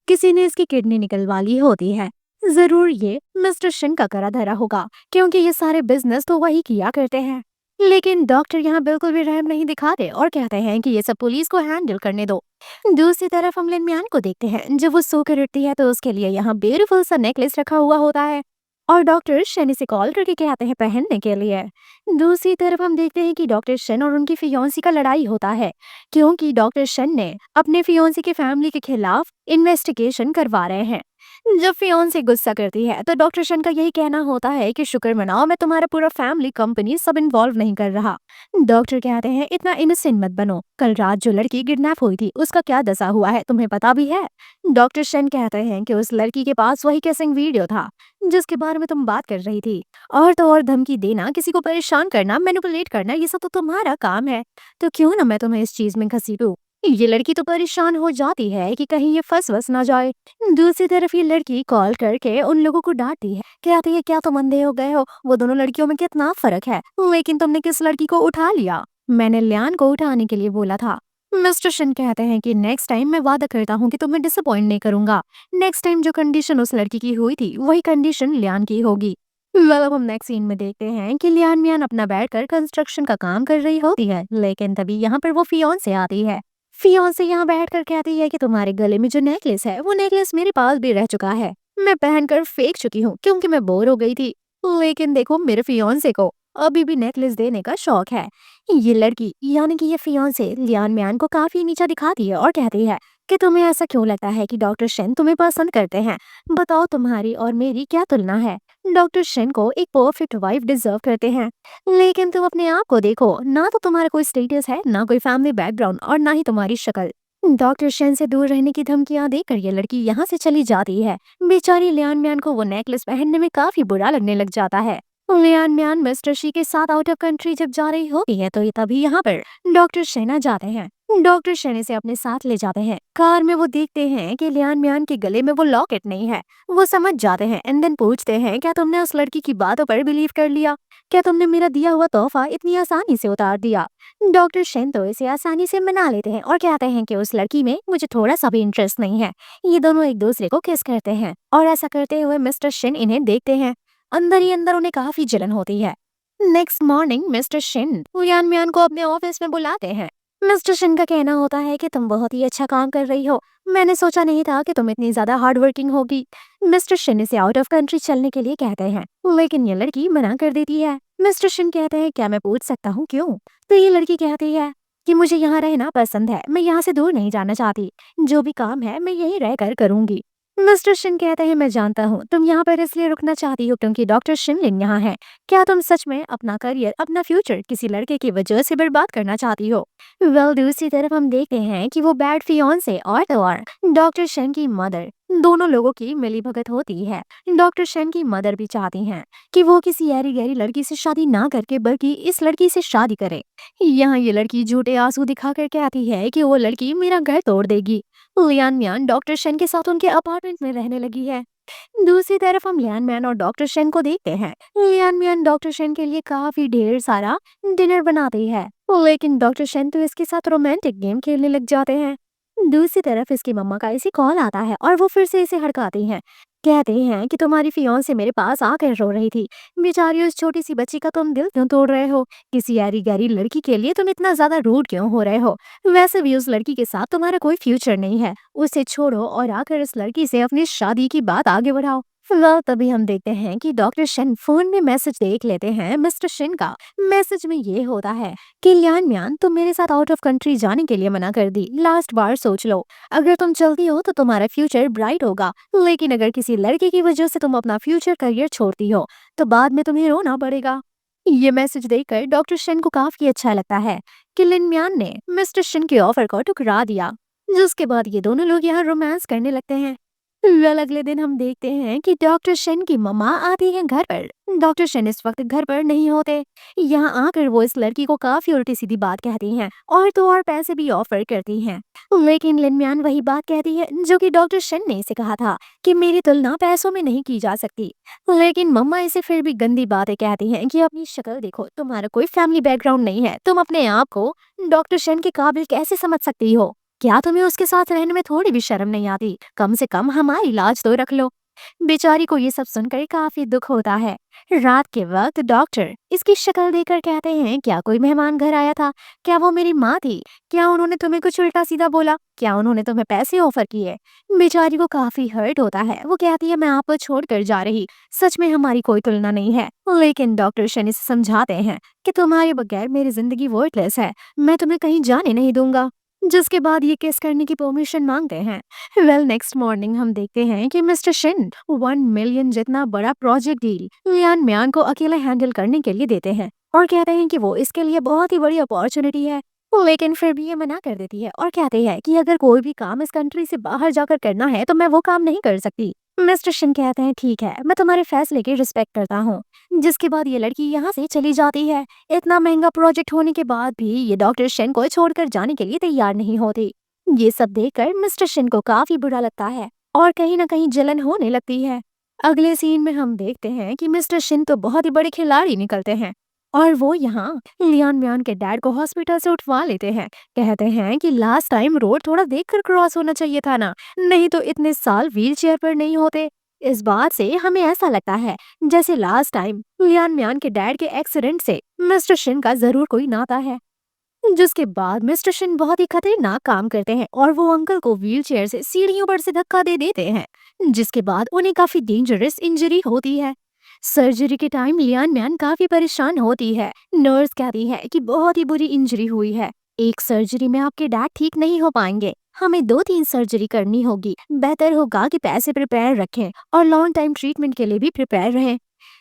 [SPEAKER 1] किसी ने इसकी किडनी निकलवा ली होती है। जरूर ये मिस्टर शिन का करा धरा होगा, क्योंकि ये सारे बिजनेस तो वही किया करते हैं। लेकिन डॉक्टर यहाँ बिल्कुल भी रहम नहीं दिखाते और कहते हैं कि ये सब पुलिस को हैंडल करने दो। दूसरी तरफ हम लिनम्यान को देखते हैं। जब वो सोकर उठती है तो उसके लिए यहाँ ब्यूटीफुल सा नेकलेस रखा हुआ होता है और डॉक्टर शन इसे कॉल करके कहते हैं पहनने के लिए। दूसरी तरफ हम देखते हैं कि डॉक्टर शन और उनकी फियोंसी का लड़ाई होता है, क्योंकि डॉक्टर शन ने अपने फियोंसी के फैमिली के खिलाफ इन्वेस्टिगेशन करवा रहे हैं। जब फियोंसी गुस्सा करती है तो डॉक्टर शन का यही कहना होता है कि शुक्र मनाओ, मैं तुम्हारा पूरा फैमिली कंपनी सब इन्वॉल्व नहीं कर रहा। डॉक्टर कहते हैं इतना इनोसेंट मत बनो, कल रात जो लड़की किडनैप हुई थी उसका क्या दशा हुआ है तुम्हें पता भी है? डॉक्टर शन कहते हैं कि उस लड़की के पास वही किसिंग वीडियो था जिसके बारे में तुम बात कर रही थी। और तो और धमकी देना, किसी को परेशान करना, मैनिपुलेट करना, ये सब तो तुम्हारा काम है। तो क्यों ना मैं तुम्हें इस चीज में घसीटूं। ये लड़की तो परेशान हो जाती है कि कहीं ये फंस वस ना जाए। दूसरी तरफ ये लड़की कॉल करके उन लोगों को डांटती है, कहती है क्या तुम अंधे हो गए हो, वो दोनों लड़कियों में कितना फर्क है, लेकिन तुमने किस लड़की को उठा लिया? मैंने लियान को उठाने के लिए बोला था। मिस्टर शन कहते हैं कि नेक्स्ट टाइम मैं वादा करता हूँ कि तुम्हें डिसअपॉइंट नहीं करूंगा। नेक्स्ट टाइम जो कंडीशन उस लड़की की हुई थी वही कंडीशन लियान की होगी। वेल, अब हम नेक्स्ट सीन में देखते हैं कि लियान मियान अपना बैठकर कंस्ट्रक्शन का काम कर रही होती है, लेकिन तभी यहाँ पर वो फियोंसे आती है। फियोंसे यहाँ बैठकर कहती है कि तुम्हारे गले में जो नेकलेस है वो नेकलेस मेरे पास भी रह चुका है, मैं पहनकर फेंक चुकी हूँ क्योंकि मैं बोर हो गई थी। लेकिन देखो, मेरे फियोंसे को अभी भी नेकलेस देने का शौक है। ये लड़की यानी कि ये फियोंसे लियान मियान को काफी नीचा दिखाती है और कहती है कि तुम्हें ऐसा क्यों लगता है कि डॉक्टर शेन तुम्हें पसंद करते हैं? बताओ, तुम्हारी और मेरी क्या तुलना है? डॉक्टर शेन को एक परफेक्ट वाइफ डिजर्व करते हैं, लेकिन तुम अपने आप को देखो, ना तो तुम्हारा कोई स्टेटस है, ना कोई फैमिली बैकग्राउंड, और ना ही तुम्हारी शक्ल। डॉक्टर शेन से दूर रहने की धमकियां देकर ये लड़की यहाँ से चली जाती है। बेचारी लियान मियान को वो नेकलेस पहनने में काफी बुरा लगने लग जाता है। लियान मियान मिस्टर शी के साथ आउट ऑफ कंट्री जब जा रही होती है तो ये तभी यहाँ पर डॉक्टर शेन आ जाते हैं। डॉक्टर शेन इसे अपने साथ ले जाते हैं। कार में वो देखते हैं कि लियान मियान के गले में वो लॉकेट नहीं है। वो समझ जाते हैं एंड देन पूछते हैं क्या तुमने उस लड़की की बातों पर बिलीव कर लिया? क्या तुमने मेरा दिया हुआ तोहफा इतनी आसानी से उतार दिया? डॉक्टर शेन तो इसे आसानी से मना लेते हैं और कहते हैं कि उस लड़की में मुझे थोड़ा सा भी इंटरेस्ट नहीं है। ये दोनों एक दूसरे को किस करते हैं और ऐसा करते हुए मिस्टर शेन इन्हें देखते हैं। अंदर ही अंदर उन्हें काफी जलन होती है। Next morning mister Shin Lian Mian को अपने ऑफिस में बुलाते हैं। मिस्टर शिन का कहना होता है कि तुम बहुत ही अच्छा काम कर रही हो, मैंने सोचा नहीं था कि तुम इतनी ज्यादा हार्ड वर्किंग होगी। मिस्टर शिन इसे आउट ऑफ कंट्री चलने के लिए कहते हैं, लेकिन ये लड़की मना कर देती है। मिस्टर शिन कहते हैं क्या मैं पूछ सकता हूँ क्यों? तो ये लड़की कहती है कि मुझे यहाँ रहना पसंद है, मैं यहाँ से दूर नहीं जाना चाहती, जो भी काम है मैं यहीं रहकर करूंगी। मिस्टर शिन कहते हैं मैं जानता हूँ तुम यहाँ पर इसलिए रुकना चाहती हो क्योंकि डॉक्टर शिनलिन यहाँ है। क्या तुम सच में अपना करियर, अपना फ्यूचर किसी लड़के की वजह से बर्बाद करना चाहती हो? वेल, दूसरी तरफ हम देखते हैं कि वो बैड फियोंसे और तो और डॉक्टर शन की मदर, दोनों लोगों की मिलीभगत होती है। डॉक्टर शन की मदर भी चाहती हैं कि वो किसी ऐरी गहरी लड़की से शादी ना करके बल्कि इस लड़की से शादी करे। यहाँ ये लड़की झूठे आंसू दिखाकर कहती है कि वो लड़की मेरा घर तोड़ देगी। लियान मियान डॉक्टर शेन के साथ उनके अपार्टमेंट में रहने लगी है। दूसरी तरफ हम लियान मियान और डॉक्टर शेन को देखते हैं। लियान मियान डॉक्टर शेन के लिए काफी ढेर सारा डिनर बनाती है, लेकिन डॉक्टर शेन तो इसके साथ रोमांटिक गेम खेलने लग जाते हैं। दूसरी तरफ इसकी मम्मा का इसे कॉल आता है और वो फिर से इसे हड़काती हैं। कहते हैं कि तुम्हारी फियांसे मेरे पास आकर रो रही थी, बेचारी उस छोटी सी बच्ची का तुम दिल क्यों तोड़ रहे हो? किसी यारी गहरी लड़की के लिए तुम इतना ज्यादा रूड क्यों हो रहे हो? वैसे भी उस लड़की के साथ तुम्हारा कोई फ्यूचर नहीं है, उसे छोड़ो और आकर इस लड़की से अपनी शादी की बात आगे बढ़ाओ। फिलहाल तभी हम देखते हैं कि डॉक्टर शन फोन में मैसेज देख लेते हैं मिस्टर शिन का। मैसेज में ये होता है कि लियान मियान तुम मेरे साथ आउट ऑफ कंट्री जाने के लिए मना कर दी, लास्ट बार सोच लो, अगर तुम चलती हो तो तुम्हारा फ्यूचर ब्राइट होगा, लेकिन अगर किसी लड़के की वजह से तुम अपना फ्यूचर करियर छोड़ती हो तो बाद में तुम्हें रोना पड़ेगा। ये मैसेज देखकर डॉक्टर शिन को काफी अच्छा लगता है कि लिन मियान ने मिस्टर शिन के ऑफर को ठुकरा दिया, जिसके बाद ये दोनों लोग यहाँ रोमांस करने लगते हैं। वेल, अगले दिन हम देखते हैं कि डॉक्टर शेन की मम्मा आती है घर पर। डॉक्टर शेन इस वक्त घर पर नहीं होते। यहाँ आकर वो इस लड़की को काफी उल्टी सीधी बात कहती हैं और तो और पैसे भी ऑफर करती हैं, लेकिन लिन मियान वही बात कहती है जो कि डॉक्टर शेन ने इसे कहा था कि मेरी तुलना पैसों में नहीं की जा सकती। लेकिन मम्मा इसे फिर भी गंदी बातें कहती हैं कि अपनी शक्ल देखो, तुम्हारा कोई फैमिली बैकग्राउंड नहीं है, तुम अपने आप को डॉक्टर शेन के काबिल कैसे समझ सकती हो? क्या तुम्हें उसके साथ रहने में थोड़ी भी शर्म नहीं आती? कम से कम हमारी लाज तो रख लो। बेचारी को ये सब सुनकर काफी दुख होता है। रात के वक्त डॉक्टर इसकी शक्ल देखकर कहते हैं, क्या कोई मेहमान घर आया था? क्या वो मेरी माँ थी? क्या उन्होंने तुम्हें कुछ उल्टा सीधा बोला? क्या उन्होंने तुम्हें पैसे ऑफर किए? बेचारी को काफी हर्ट होता है। वो कहती है, मैं आपको छोड़कर जा रही, सच में हमारी कोई तुलना नहीं है। लेकिन डॉक्टर शनि से समझाते हैं कि तुम्हारे बगैर मेरी जिंदगी वर्थलेस है, मैं तुम्हें कहीं जाने नहीं दूंगा। जिसके बाद ये किस करने की परमिशन मांगते हैं। नेक्स्ट मॉर्निंग हम देखते हैं कि मिस्टर शिन 1 मिलियन जितना बड़ा प्रोजेक्ट डील लियान म्यान को अकेले हैंडल करने के लिए देते हैं और कहते हैं कि वो इसके लिए बहुत ही बड़ी अपॉर्चुनिटी है। लेकिन फिर भी ये मना कर देती है और कहते हैं कि अगर कोई भी काम इस कंट्री से बाहर जाकर करना है तो मैं वो काम नहीं कर सकती। मिस्टर शिन कहते हैं, ठीक है, मैं तुम्हारे फैसले की रिस्पेक्ट करता हूँ। जिसके बाद ये लड़की यहाँ से चली जाती है। इतना महंगा प्रोजेक्ट होने के बाद भी ये डॉक्टर शिन को छोड़कर जाने के लिए तैयार नहीं होती। ये सब देखकर मिस्टर शिन को काफी बुरा लगता है और कहीं ना कहीं जलन होने लगती है। अगले सीन में हम देखते हैं कि मिस्टर शिन तो बहुत ही बड़े खिलाड़ी निकलते हैं और वो यहाँ लियान म्यान के डैड को हॉस्पिटल से उठवा लेते हैं। कहते हैं कि लास्ट टाइम रोड थोड़ा देखकर क्रॉस होना चाहिए था ना, नहीं तो इतने साल व्हील चेयर पर नहीं होते। इस बात से हमें ऐसा लगता है जैसे लास्ट टाइम लियान म्यान के डैड के एक्सीडेंट से मिस्टर शिन का जरूर कोई नाता है। जिसके बाद मिस्टर शिन बहुत ही खतरनाक काम करते हैं और वो अंकल को व्हील चेयर से सीढ़ियों पर से धक्का दे देते हैं, जिसके बाद उन्हें काफी डेंजरस इंजरी होती है। सर्जरी के टाइम लियान म्यान काफी परेशान होती है। नर्स कहती है कि बहुत ही बुरी इंजरी हुई है, एक सर्जरी में आपके डैड ठीक नहीं हो पाएंगे, हमें 2-3 सर्जरी करनी होगी। बेहतर होगा कि पैसे प्रिपेयर रखें और लॉन्ग टाइम ट्रीटमेंट के लिए भी प्रिपेयर रहें।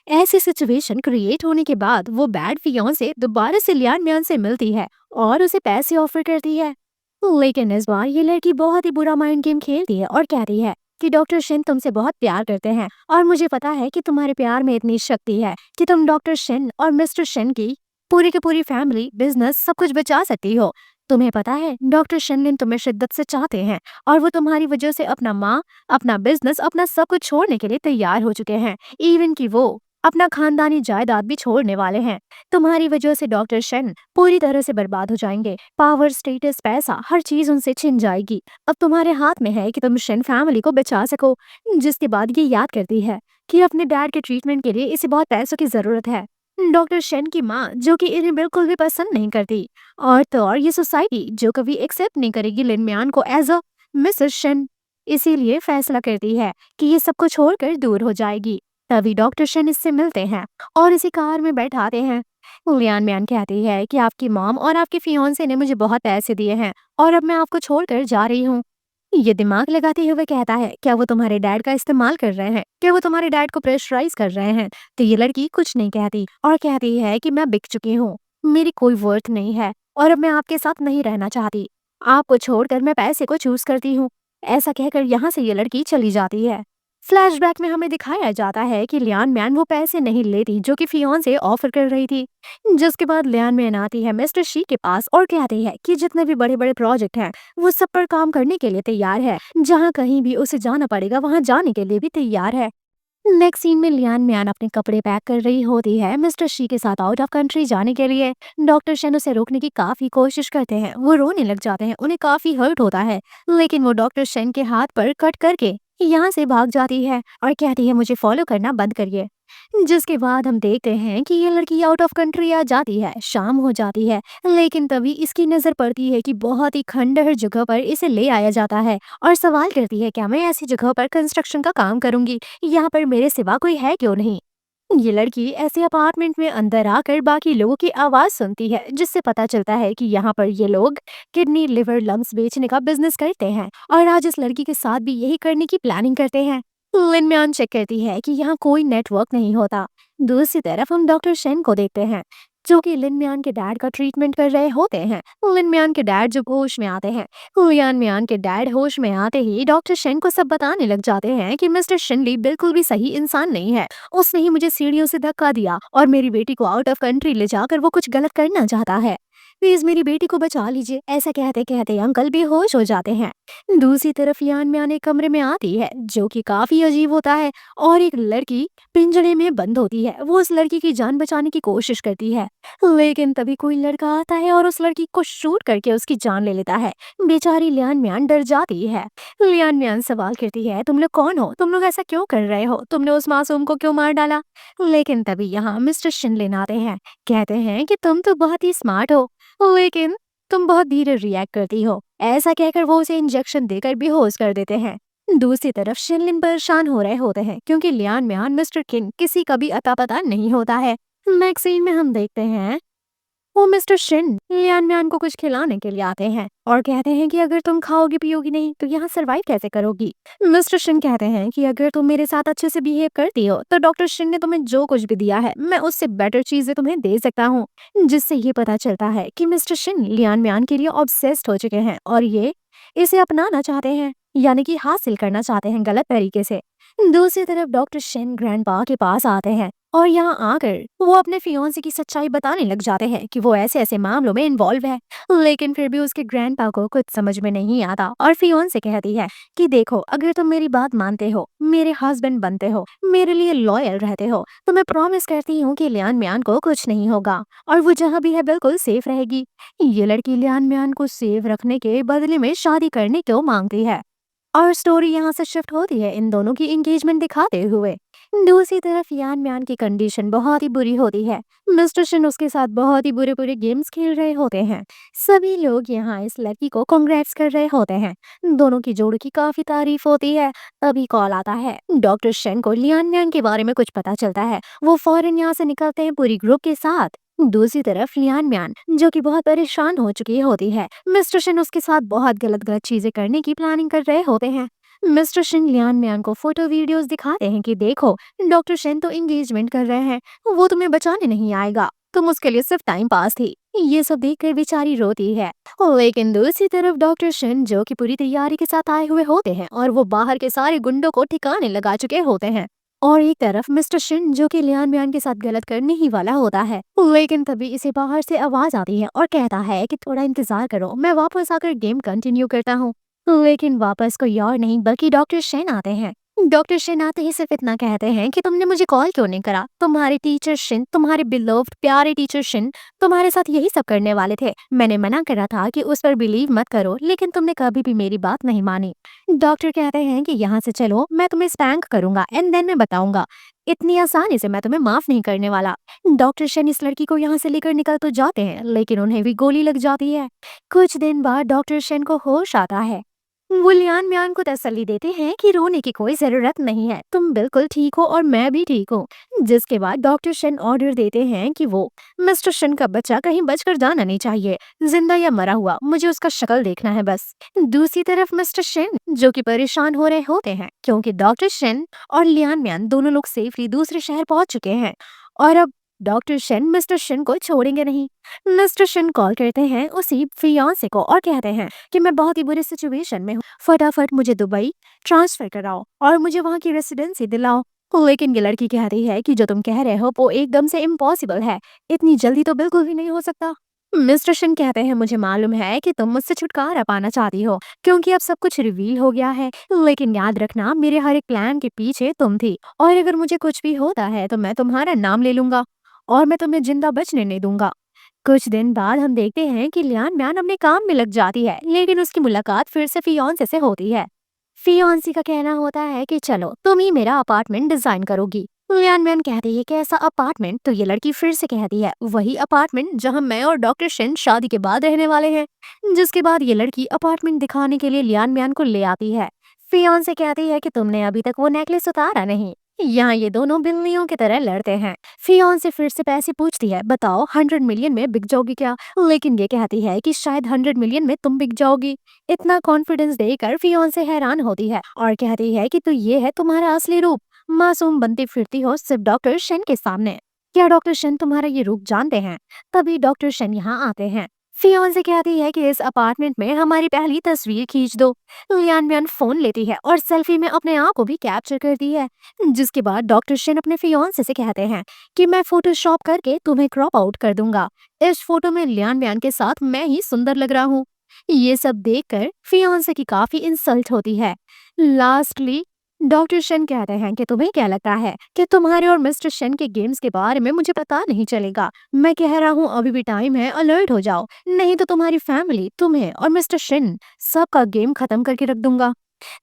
[SPEAKER 1] ऐसी सिचुएशन क्रिएट होने के बाद वो बैड फियोंसे दोबारा से लियान म्यान से मिलती है और उसे पैसे ऑफर करती है। लेकिन इस बार ये लड़की बहुत ही बुरा माइंड गेम खेलती है और कहती है कि डॉक्टर शिन तुमसे बहुत प्यार करते हैं और मुझे पता है कि तुम्हारे प्यार में इतनी शक्ति है कि तुम डॉक्टर शिन और मिस्टर शिन की पूरी फैमिली, बिजनेस सब कुछ बचा सकती हो। तुम्हें पता है डॉक्टर शिन लिन तुम्हें शिद्दत से चाहते हैं और वो तुम्हारी वजह से अपना माँ, अपना बिजनेस, अपना सब कुछ छोड़ने के लिए तैयार हो चुके हैं। इवन कि वो अपना खानदानी जायदाद भी छोड़ने वाले हैं। तुम्हारी वजह से डॉक्टर शिन पूरी तरह से बर्बाद हो जाएंगे। पावर, स्टेटस, पैसा, हर चीज उनसे छिन जाएगी। अब तुम्हारे हाथ में है कि तुम शिन फैमिली को बचा सको। जिसके बाद ये याद करती है कि अपने डैड के ट्रीटमेंट के लिए इसे बहुत पैसों की जरूरत है। डॉक्टर शिन की माँ जो कि इन्हें बिल्कुल भी पसंद नहीं करती और तो और ये सोसाइटी जो कभी एक्सेप्ट नहीं करेगी लिन म्यान को एज अ मिसेस शिन, इसीलिए फैसला करती है कि ये सब कुछ छोड़कर दूर हो जाएगी। तभी डॉक्टर शिन इससे मिलते हैं और इसी कार में बैठाते हैं। लियान म्यान कहती है कि आपकी मॉम और आपके फियांसे ने मुझे बहुत पैसे दिए हैं और अब मैं आपको छोड़कर जा रही हूँ। ये दिमाग लगाते हुए कहता है, क्या वो तुम्हारे डैड का इस्तेमाल कर रहे हैं? क्या वो तुम्हारे डैड को प्रेशराइज कर रहे हैं? तो ये लड़की कुछ नहीं कहती और कहती है कि मैं बिक चुकी हूँ, मेरी कोई वर्थ नहीं है और अब मैं आपके साथ नहीं रहना चाहती। आपको छोड़कर मैं पैसे को चूज करती हूँ। ऐसा कहकर यहाँ से ये लड़की चली जाती है। फ्लैशबैक में हमें दिखाया जाता है कि लियान म्यान वो पैसे नहीं लेती जो कि फियोंसे ऑफर कर रही थी। जिसके बाद लियान म्यान आती है मिस्टर शी के पास और कहती है कि जितने भी बड़े बड़े प्रोजेक्ट हैं वो सब पर काम करने के लिए तैयार है। जहाँ कहीं भी उसे जाना पड़ेगा वहाँ जाने के लिए भी तैयार है। नेक्स्ट सीन में लियान म्यान अपने कपड़े पैक कर रही होती है मिस्टर शी के साथ आउट ऑफ कंट्री जाने के लिए। डॉक्टर शन उसे रोकने की काफी कोशिश करते हैं, वो रोने लग जाते हैं, उन्हें काफी हर्ट होता है। लेकिन वो डॉक्टर शन के हाथ पर कट करके यहाँ से भाग जाती है और कहती है मुझे फॉलो करना बंद करिए। जिसके बाद हम देखते हैं कि ये लड़की आउट ऑफ कंट्री आ जाती है, शाम हो जाती है। लेकिन तभी इसकी नजर पड़ती है कि बहुत ही खंडहर जगह पर इसे ले आया जाता है और सवाल करती है, क्या मैं ऐसी जगह पर कंस्ट्रक्शन का काम करूंगी? यहाँ पर मेरे सिवा कोई है क्यों नहीं? ये लड़की ऐसे अपार्टमेंट में अंदर आकर बाकी लोगों की आवाज सुनती है, जिससे पता चलता है कि यहाँ पर ये लोग किडनी, लिवर, लंग्स बेचने का बिजनेस करते हैं और आज इस लड़की के साथ भी यही करने की प्लानिंग करते हैं। लिन म्यान चेक करती है कि यहाँ कोई नेटवर्क नहीं होता। दूसरी तरफ हम डॉक्टर शेन को देखते हैं जो कि लिन म्यान के डैड का ट्रीटमेंट कर रहे होते हैं। लिन म्यान के डैड जब होश में आते हैं, लियान म्यान के डैड होश में आते ही डॉक्टर शेन को सब बताने लग जाते हैं कि मिस्टर शिनली बिल्कुल भी सही इंसान नहीं है। उसने ही मुझे सीढ़ियों से धक्का दिया और मेरी बेटी को आउट ऑफ कंट्री ले जाकर वो कुछ गलत करना चाहता है। प्लीज मेरी बेटी को बचा लीजिए। ऐसा कहते कहते अंकल बेहोश हो जाते हैं। दूसरी तरफ यान म्यान एक कमरे में आती है जो कि काफी अजीब होता है और एक लड़की पिंजरे में बंद होती है। वो उस लड़की की जान बचाने की कोशिश करती है, लेकिन तभी कोई लड़का आता है और उस लड़की को शूट करके उसकी जान ले लेता है। बेचारी लियान म्यान डर जाती है। लियान म्यान सवाल करती है, तुम लोग कौन हो? तुम लोग ऐसा क्यों कर रहे हो? तुमने उस मासूम को क्यों मार डाला? लेकिन तभी यहाँ मिस्टर शिनलिन आते हैं। कहते हैं कि तुम तो बहुत ही स्मार्ट हो, लेकिन तुम बहुत धीरे रिएक्ट करती हो। ऐसा कहकर वो उसे इंजेक्शन देकर बेहोश कर देते हैं। दूसरी तरफ शिनलिन परेशान हो रहे होते हैं क्योंकि लियान म्यान मिस्टर किन किसी का भी अता पता नहीं होता है। मैगजीन में हम देखते हैं वो मिस्टर शिन लियान म्यान को कुछ खिलाने के लिए आते हैं और कहते हैं कि अगर तुम खाओगी पियोगी नहीं तो यहाँ सरवाइव कैसे करोगी। मिस्टर शिन कहते हैं कि अगर तुम मेरे साथ अच्छे से बिहेव करती हो तो डॉक्टर शिन ने तुम्हें जो कुछ भी दिया है मैं उससे बेटर चीजें तुम्हें दे सकता हूँ। जिससे ये पता चलता है कि मिस्टर शिन लियान म्यान के लिए ऑब्सेस्ड हो चुके हैं और ये इसे अपनाना चाहते हैं, यानी कि हासिल करना चाहते हैं गलत तरीके से। दूसरी तरफ डॉक्टर शिन ग्रैंडपा के पास आते हैं और यहाँ आकर वो अपने फियांसे की सच्चाई बताने लग जाते हैं कि वो ऐसे ऐसे मामलों में इन्वॉल्व है। लेकिन फिर भी उसके ग्रैंडपा को कुछ समझ में नहीं आता और फियांसे कहती है कि देखो अगर तुम मेरी बात मानते हो, मेरे हस्बैंड बनते हो, मेरे लिए लॉयल रहते हो, तो मैं प्रॉमिस करती हूँ कि लियान म्यान को कुछ नहीं होगा और वो जहाँ भी है बिल्कुल सेफ रहेगी। ये लड़की लियान म्यान को सेफ रखने के बदले में शादी करने को मांगती है और स्टोरी यहाँ से शिफ्ट होती है इन दोनों की एंगेजमेंट दिखाते हुए। दूसरी तरफ यान म्यान की कंडीशन बहुत ही बुरी होती है। मिस्टर शिन उसके साथ बहुत ही बुरे बुरे गेम्स खेल रहे होते हैं। सभी लोग यहाँ इस लड़की को कांग्रेट्स कर रहे होते हैं। दोनों की जोड़ी की काफी तारीफ होती है। तभी कॉल आता है। डॉक्टर शिन को लियान म्यान के बारे में कुछ पता चलता है। वो फौरन यहाँ से निकलते हैं पूरी ग्रुप के साथ। दूसरी तरफ लियान म्यान जो कि बहुत परेशान हो चुकी होती है, मिस्टर शिन उसके साथ बहुत गलत गलत चीजें करने की प्लानिंग कर रहे होते हैं। मिस्टर शिन लियान म्यान को फोटो वीडियोस दिखाते हैं कि देखो डॉक्टर शिन तो एंगेजमेंट कर रहे हैं, वो तुम्हें बचाने नहीं आएगा, तुम उसके लिए सिर्फ टाइम पास थी। ये सब देखकर बेचारी रोती है। लेकिन दूसरी तरफ डॉक्टर शिन जो कि पूरी तैयारी के साथ आए हुए होते हैं और वो बाहर के सारे गुंडों को ठिकाने लगा चुके होते हैं। और एक तरफ मिस्टर शिन जो कि लियान म्यान के साथ गलत करने ही वाला होता है। लेकिन तभी इसे बाहर से आवाज आती है और कहता है कि थोड़ा इंतजार करो, मैं वापस आकर गेम कंटिन्यू करता हूँ। लेकिन वापस कोई और नहीं बल्कि डॉक्टर शिन आते हैं। डॉक्टर शिन आते ही सिर्फ इतना कहते हैं कि तुमने मुझे कॉल क्यों नहीं करा, तुम्हारे टीचर शिन, तुम्हारे बिलोव्ड प्यारे टीचर शिन तुम्हारे साथ यही सब करने वाले थे। मैंने मना करा था कि उस पर बिलीव मत करो, लेकिन तुमने कभी भी मेरी बात नहीं मानी। डॉक्टर कहते हैं कि यहाँ से चलो, मैं तुम्हें स्पैंक करूंगा एंड देन मैं बताऊंगा, इतनी आसानी से मैं तुम्हें माफ नहीं करने वाला। डॉक्टर शिन इस लड़की को यहाँ से लेकर निकल तो जाते हैं, लेकिन उन्हें भी गोली लग जाती है। कुछ दिन बाद डॉक्टर शिन को होश आता है। वो लियान म्यान को तसल्ली देते हैं कि रोने की कोई जरूरत नहीं है, तुम बिल्कुल ठीक हो और मैं भी ठीक हूँ। जिसके बाद डॉक्टर शिन ऑर्डर देते हैं कि वो मिस्टर शिन का बच्चा कहीं बचकर जाना नहीं चाहिए, जिंदा या मरा हुआ मुझे उसका शक्ल देखना है बस। दूसरी तरफ मिस्टर शिन जो कि परेशान हो रहे होते हैं क्योंकि डॉक्टर शिन और लियान म्यान दोनों लोग सेफली दूसरे शहर पहुंच चुके हैं और अब डॉक्टर शिन मिस्टर शिन को छोड़ेंगे नहीं। मिस्टर शिन कॉल करते हैं उसी फियांसे को और कहते हैं कि मैं बहुत ही बुरी सिचुएशन में हूँ, फटाफट मुझे दुबई ट्रांसफर कराओ और मुझे वहाँ की रेसिडेंसी दिलाओ। लेकिन ये लड़की कहती है कि जो तुम कह रहे हो वो एकदम से इम्पॉसिबल है, इतनी जल्दी तो बिल्कुल भी नहीं हो सकता। मिस्टर शिन कहते हैं मुझे मालूम है कि तुम मुझसे छुटकारा पाना चाहती हो क्योंकि अब सब कुछ रिवील हो गया है, लेकिन याद रखना मेरे हर एक प्लान के पीछे तुम थी और अगर मुझे कुछ भी होता है तो मैं तुम्हारा नाम ले लूंगा और मैं तुम्हें जिंदा बचने नहीं दूंगा। कुछ दिन बाद हम देखते हैं कि लियान म्यान अपने काम में लग जाती है, लेकिन उसकी मुलाकात फिर से फियांसे से होती है। फियांसी का कहना होता है कि चलो तुम ही मेरा अपार्टमेंट डिजाइन करोगी। लियान म्यान कहती है कि ऐसा अपार्टमेंट, तो ये लड़की फिर से कहती है वही अपार्टमेंट जहां मैं और डॉक्टर शिन शादी के बाद रहने वाले हैं। जिसके बाद ये लड़की अपार्टमेंट दिखाने के लिए लियान म्यान को ले आती है। फियांसे कहती है कि तुमने अभी तक वो नेकलेस उतारा नहीं। यहाँ ये दोनों बिल्लियों की तरह लड़ते हैं। फियांसे फिर से पैसे पूछती है, बताओ 100 मिलियन में बिक जाओगी क्या? लेकिन ये कहती है कि शायद 100 मिलियन में तुम बिक जाओगी। इतना कॉन्फिडेंस देकर फियांसे हैरान होती है और कहती है कि तो ये है तुम्हारा असली रूप, मासूम बनती फिरती हो सिर्फ डॉक्टर शन के सामने। क्या डॉक्टर शन तुम्हारा ये रूप जानते हैं? तभी डॉक्टर शन यहाँ आते हैं। फियोंसे कहती है कि इस अपार्टमेंट में हमारी पहली तस्वीर खींच दो। लियान मियान फोन लेती है और सेल्फी में अपने आप को भी कैप्चर करती है। जिसके बाद डॉक्टर शिन अपने फियोंसे से कहते हैं कि मैं फोटोशॉप करके तुम्हें क्रॉप आउट कर दूंगा। इस फोटो में लियान मियान के साथ मैं ही सुंदर लग रहा हूँ। ये सब देखकर फियोंसे की काफी इंसल्ट होती है। लास्टली डॉक्टर शन कहते हैं कि तुम्हें क्या लगता है कि तुम्हारे और मिस्टर शन के गेम्स के बारे में मुझे पता नहीं चलेगा। मैं कह रहा हूँ अभी भी टाइम है, अलर्ट हो जाओ, नहीं तो तुम्हारी फैमिली तुम्हें और मिस्टर शन सबका गेम खत्म करके रख दूंगा।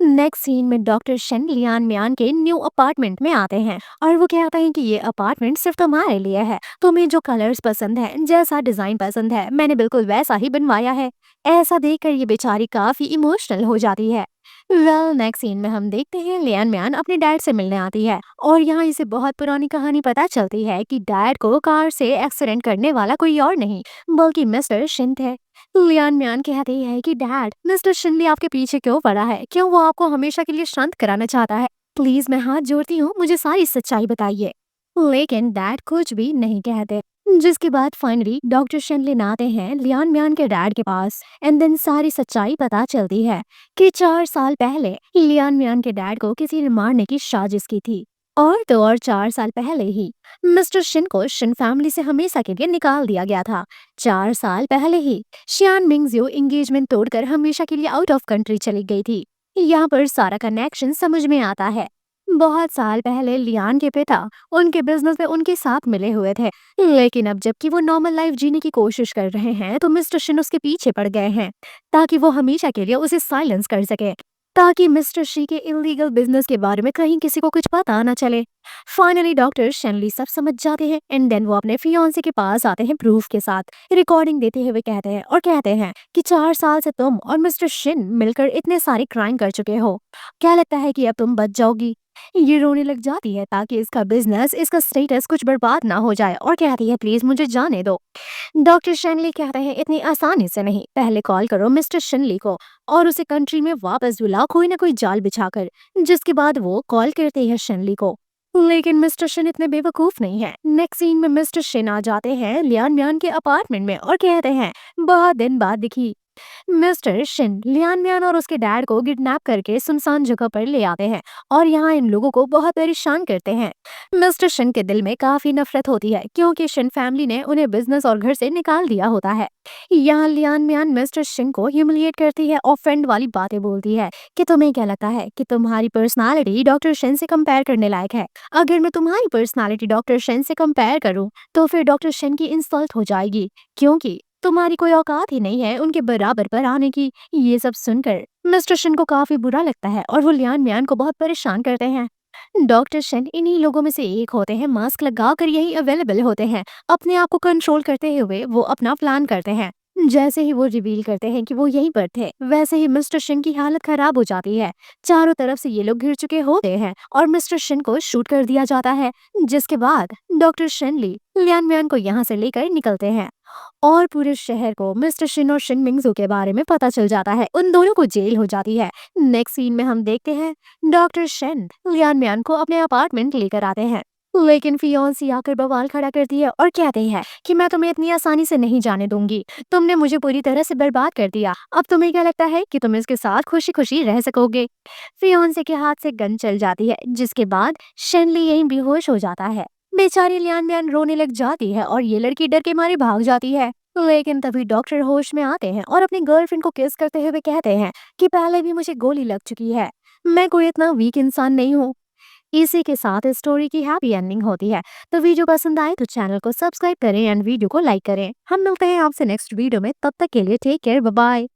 [SPEAKER 1] नेक्स्ट सीन में डॉक्टर शन लियान मियान के न्यू अपार्टमेंट में आते हैं और वो कहते हैं कि ये अपार्टमेंट सिर्फ तुम्हारे लिए है। तुम्हें जो कलर्स पसंद है, जैसा डिजाइन पसंद है, मैंने बिल्कुल वैसा ही बनवाया है। ऐसा देखकर ये बेचारी काफी इमोशनल हो जाती है। नेक्स्ट सीन में हम देखते हैं लियान मियान अपने डैड से मिलने आती है और यहाँ इसे बहुत पुरानी कहानी पता चलती है कि डैड को कार से एक्सीडेंट करने वाला कोई और नहीं बल्कि मिस्टर शिन थे। लियान मियान कहती है कि डैड, मिस्टर शिनली आपके पीछे क्यों पड़ा है? क्यों वो आपको हमेशा के लिए शांत कराना चाहता है? प्लीज मैं हाथ जोड़ती हूँ, मुझे सारी सच्चाई बताइए। लेकिन डैड कुछ भी नहीं कहते। जिसके बाद फाइनली डॉक्टर शिनली आते हैं लियान मियान के डैड के पास एंड देन सारी सच्चाई पता चलती है कि 4 साल पहले लियान मियान के डैड को किसी ने मारने की साजिश की थी। और तो और 4 साल पहले ही मिस्टर शिन को शिन फैमिली से हमेशा के लिए निकाल दिया गया था। 4 साल पहले ही शियान मिंगजियो एंगेजमेंट तोड़कर हमेशा के लिए आउट ऑफ कंट्री चली गई थी। यहाँ पर सारा कनेक्शन समझ में आता है। बहुत साल पहले लियान के पिता उनके बिजनेस में उनके साथ मिले हुए थे, लेकिन अब जबकि वो नॉर्मल लाइफ जीने की कोशिश कर रहे हैं तो मिस्टर शिन उसके पीछे पड़ गए हैं ताकि वो हमेशा के लिए उसे साइलेंस कर सके, ताकि मिस्टर शी के इलीगल बिजनेस के बारे में कहीं किसी को कुछ पता ना चले। फाइनली डॉक्टर शेनली सब समझ जाते हैं एंड देन वो अपने फियांसे के पास आते हैं प्रूफ के साथ। रिकॉर्डिंग देते हुए कहते हैं कि 4 साल से तुम और मिस्टर शिन मिलकर इतने सारे क्राइम कर चुके हो। क्या लगता है कि अब तुम बच जाओगी? ये रोने लग जाती है ताकि इसका बिजनेस, इसका स्टेटस कुछ बर्बाद ना हो जाए और कहती है प्लीज मुझे जाने दो। डॉक्टर शेनली कहते हैं इतनी आसानी से नहीं, पहले कॉल करो मिस्टर शिनली को और उसे कंट्री में वापस बुलाओ कोई ना कोई जाल बिछाकर। जिसके बाद वो कॉल करते हैं शिनली को। लेकिन मिस्टर शिन इतने बेवकूफ नहीं है। नेक्स्ट सीन में मिस्टर शिन आ जाते हैं लियान मियान के अपार्टमेंट में और कहते हैं बहुत दिन बाद दिखी। मिस्टर शिन लियान मियान और उसके डैड को किडनैप करके सुनसान जगह पर ले आते हैं और यहाँ इन लोगों को बहुत परेशान करते हैं। मिस्टर शिन के दिल में काफी नफरत होती है क्योंकि शिन फैमिली ने उन्हें बिजनेस और घर से निकाल दिया होता है। यहाँ लियान मियान मिस्टर शिन को ह्यूमिलिएट करती है और फ्रेंड वाली बातें बोलती है कि तुम्हें क्या लगता है कि तुम्हारी पर्सनालिटी डॉक्टर शिन से कंपेयर करने लायक है? अगर मैं तुम्हारी पर्सनालिटी डॉक्टर शिन से कंपेयर करूँ तो फिर डॉक्टर शिन की इंसल्ट हो जाएगी क्योंकि तुम्हारी कोई औकात ही नहीं है उनके बराबर पर आने की। ये सब सुनकर मिस्टर शिन को काफी बुरा लगता है और वो लियान मियान को बहुत परेशान करते हैं। डॉक्टर शिन इन्हीं लोगों में से एक होते हैं, मास्क लगाकर यही अवेलेबल होते हैं। अपने आप को कंट्रोल करते हुए वो अपना प्लान करते हैं। जैसे ही वो रिवील करते हैं कि वो यहीं पर थे, वैसे ही मिस्टर शिन की हालत खराब हो जाती है। चारों तरफ से ये लोग घिर चुके होते हैं और मिस्टर शिन को शूट कर दिया जाता है। जिसके बाद डॉक्टर शिनली लियान मियान को यहाँ से लेकर निकलते हैं और पूरे शहर को मिस्टर शिन और शिन मिंगजू के बारे में पता चल जाता है। उन दोनों को जेल हो जाती है। नेक्स्ट सीन में हम देखते हैं डॉक्टर शिन लियान मियान को अपने अपार्टमेंट लेकर आते हैं, लेकिन फियोंसी आकर बवाल खड़ा करती है और कहती है कि मैं तुम्हें इतनी आसानी से नहीं जाने दूंगी। तुमने मुझे पूरी तरह से बर्बाद कर दिया। अब तुम्हें क्या लगता है कि तुम इसके साथ खुशी खुशी रह सकोगे? फियोंसे के हाथ से गन चल जाती है जिसके बाद शिनली यहीं बेहोश हो जाता है। बेचारी लियान मियान रोने लग जाती है और ये लड़की डर के मारे भाग जाती है। लेकिन तभी डॉक्टर होश में आते हैं और अपनी गर्लफ्रेंड को किस करते हुए कहते हैं कि पहले भी मुझे गोली लग चुकी है, मैं कोई इतना वीक इंसान नहीं हूँ। इसी के साथ इस स्टोरी की हैप्पी एंडिंग होती है। तो वीडियो पसंद आए तो चैनल को सब्सक्राइब करें एंड वीडियो को लाइक करें। हम मिलते हैं आपसे नेक्स्ट वीडियो में, तब तक के लिए टेक केयर, बाय बाय।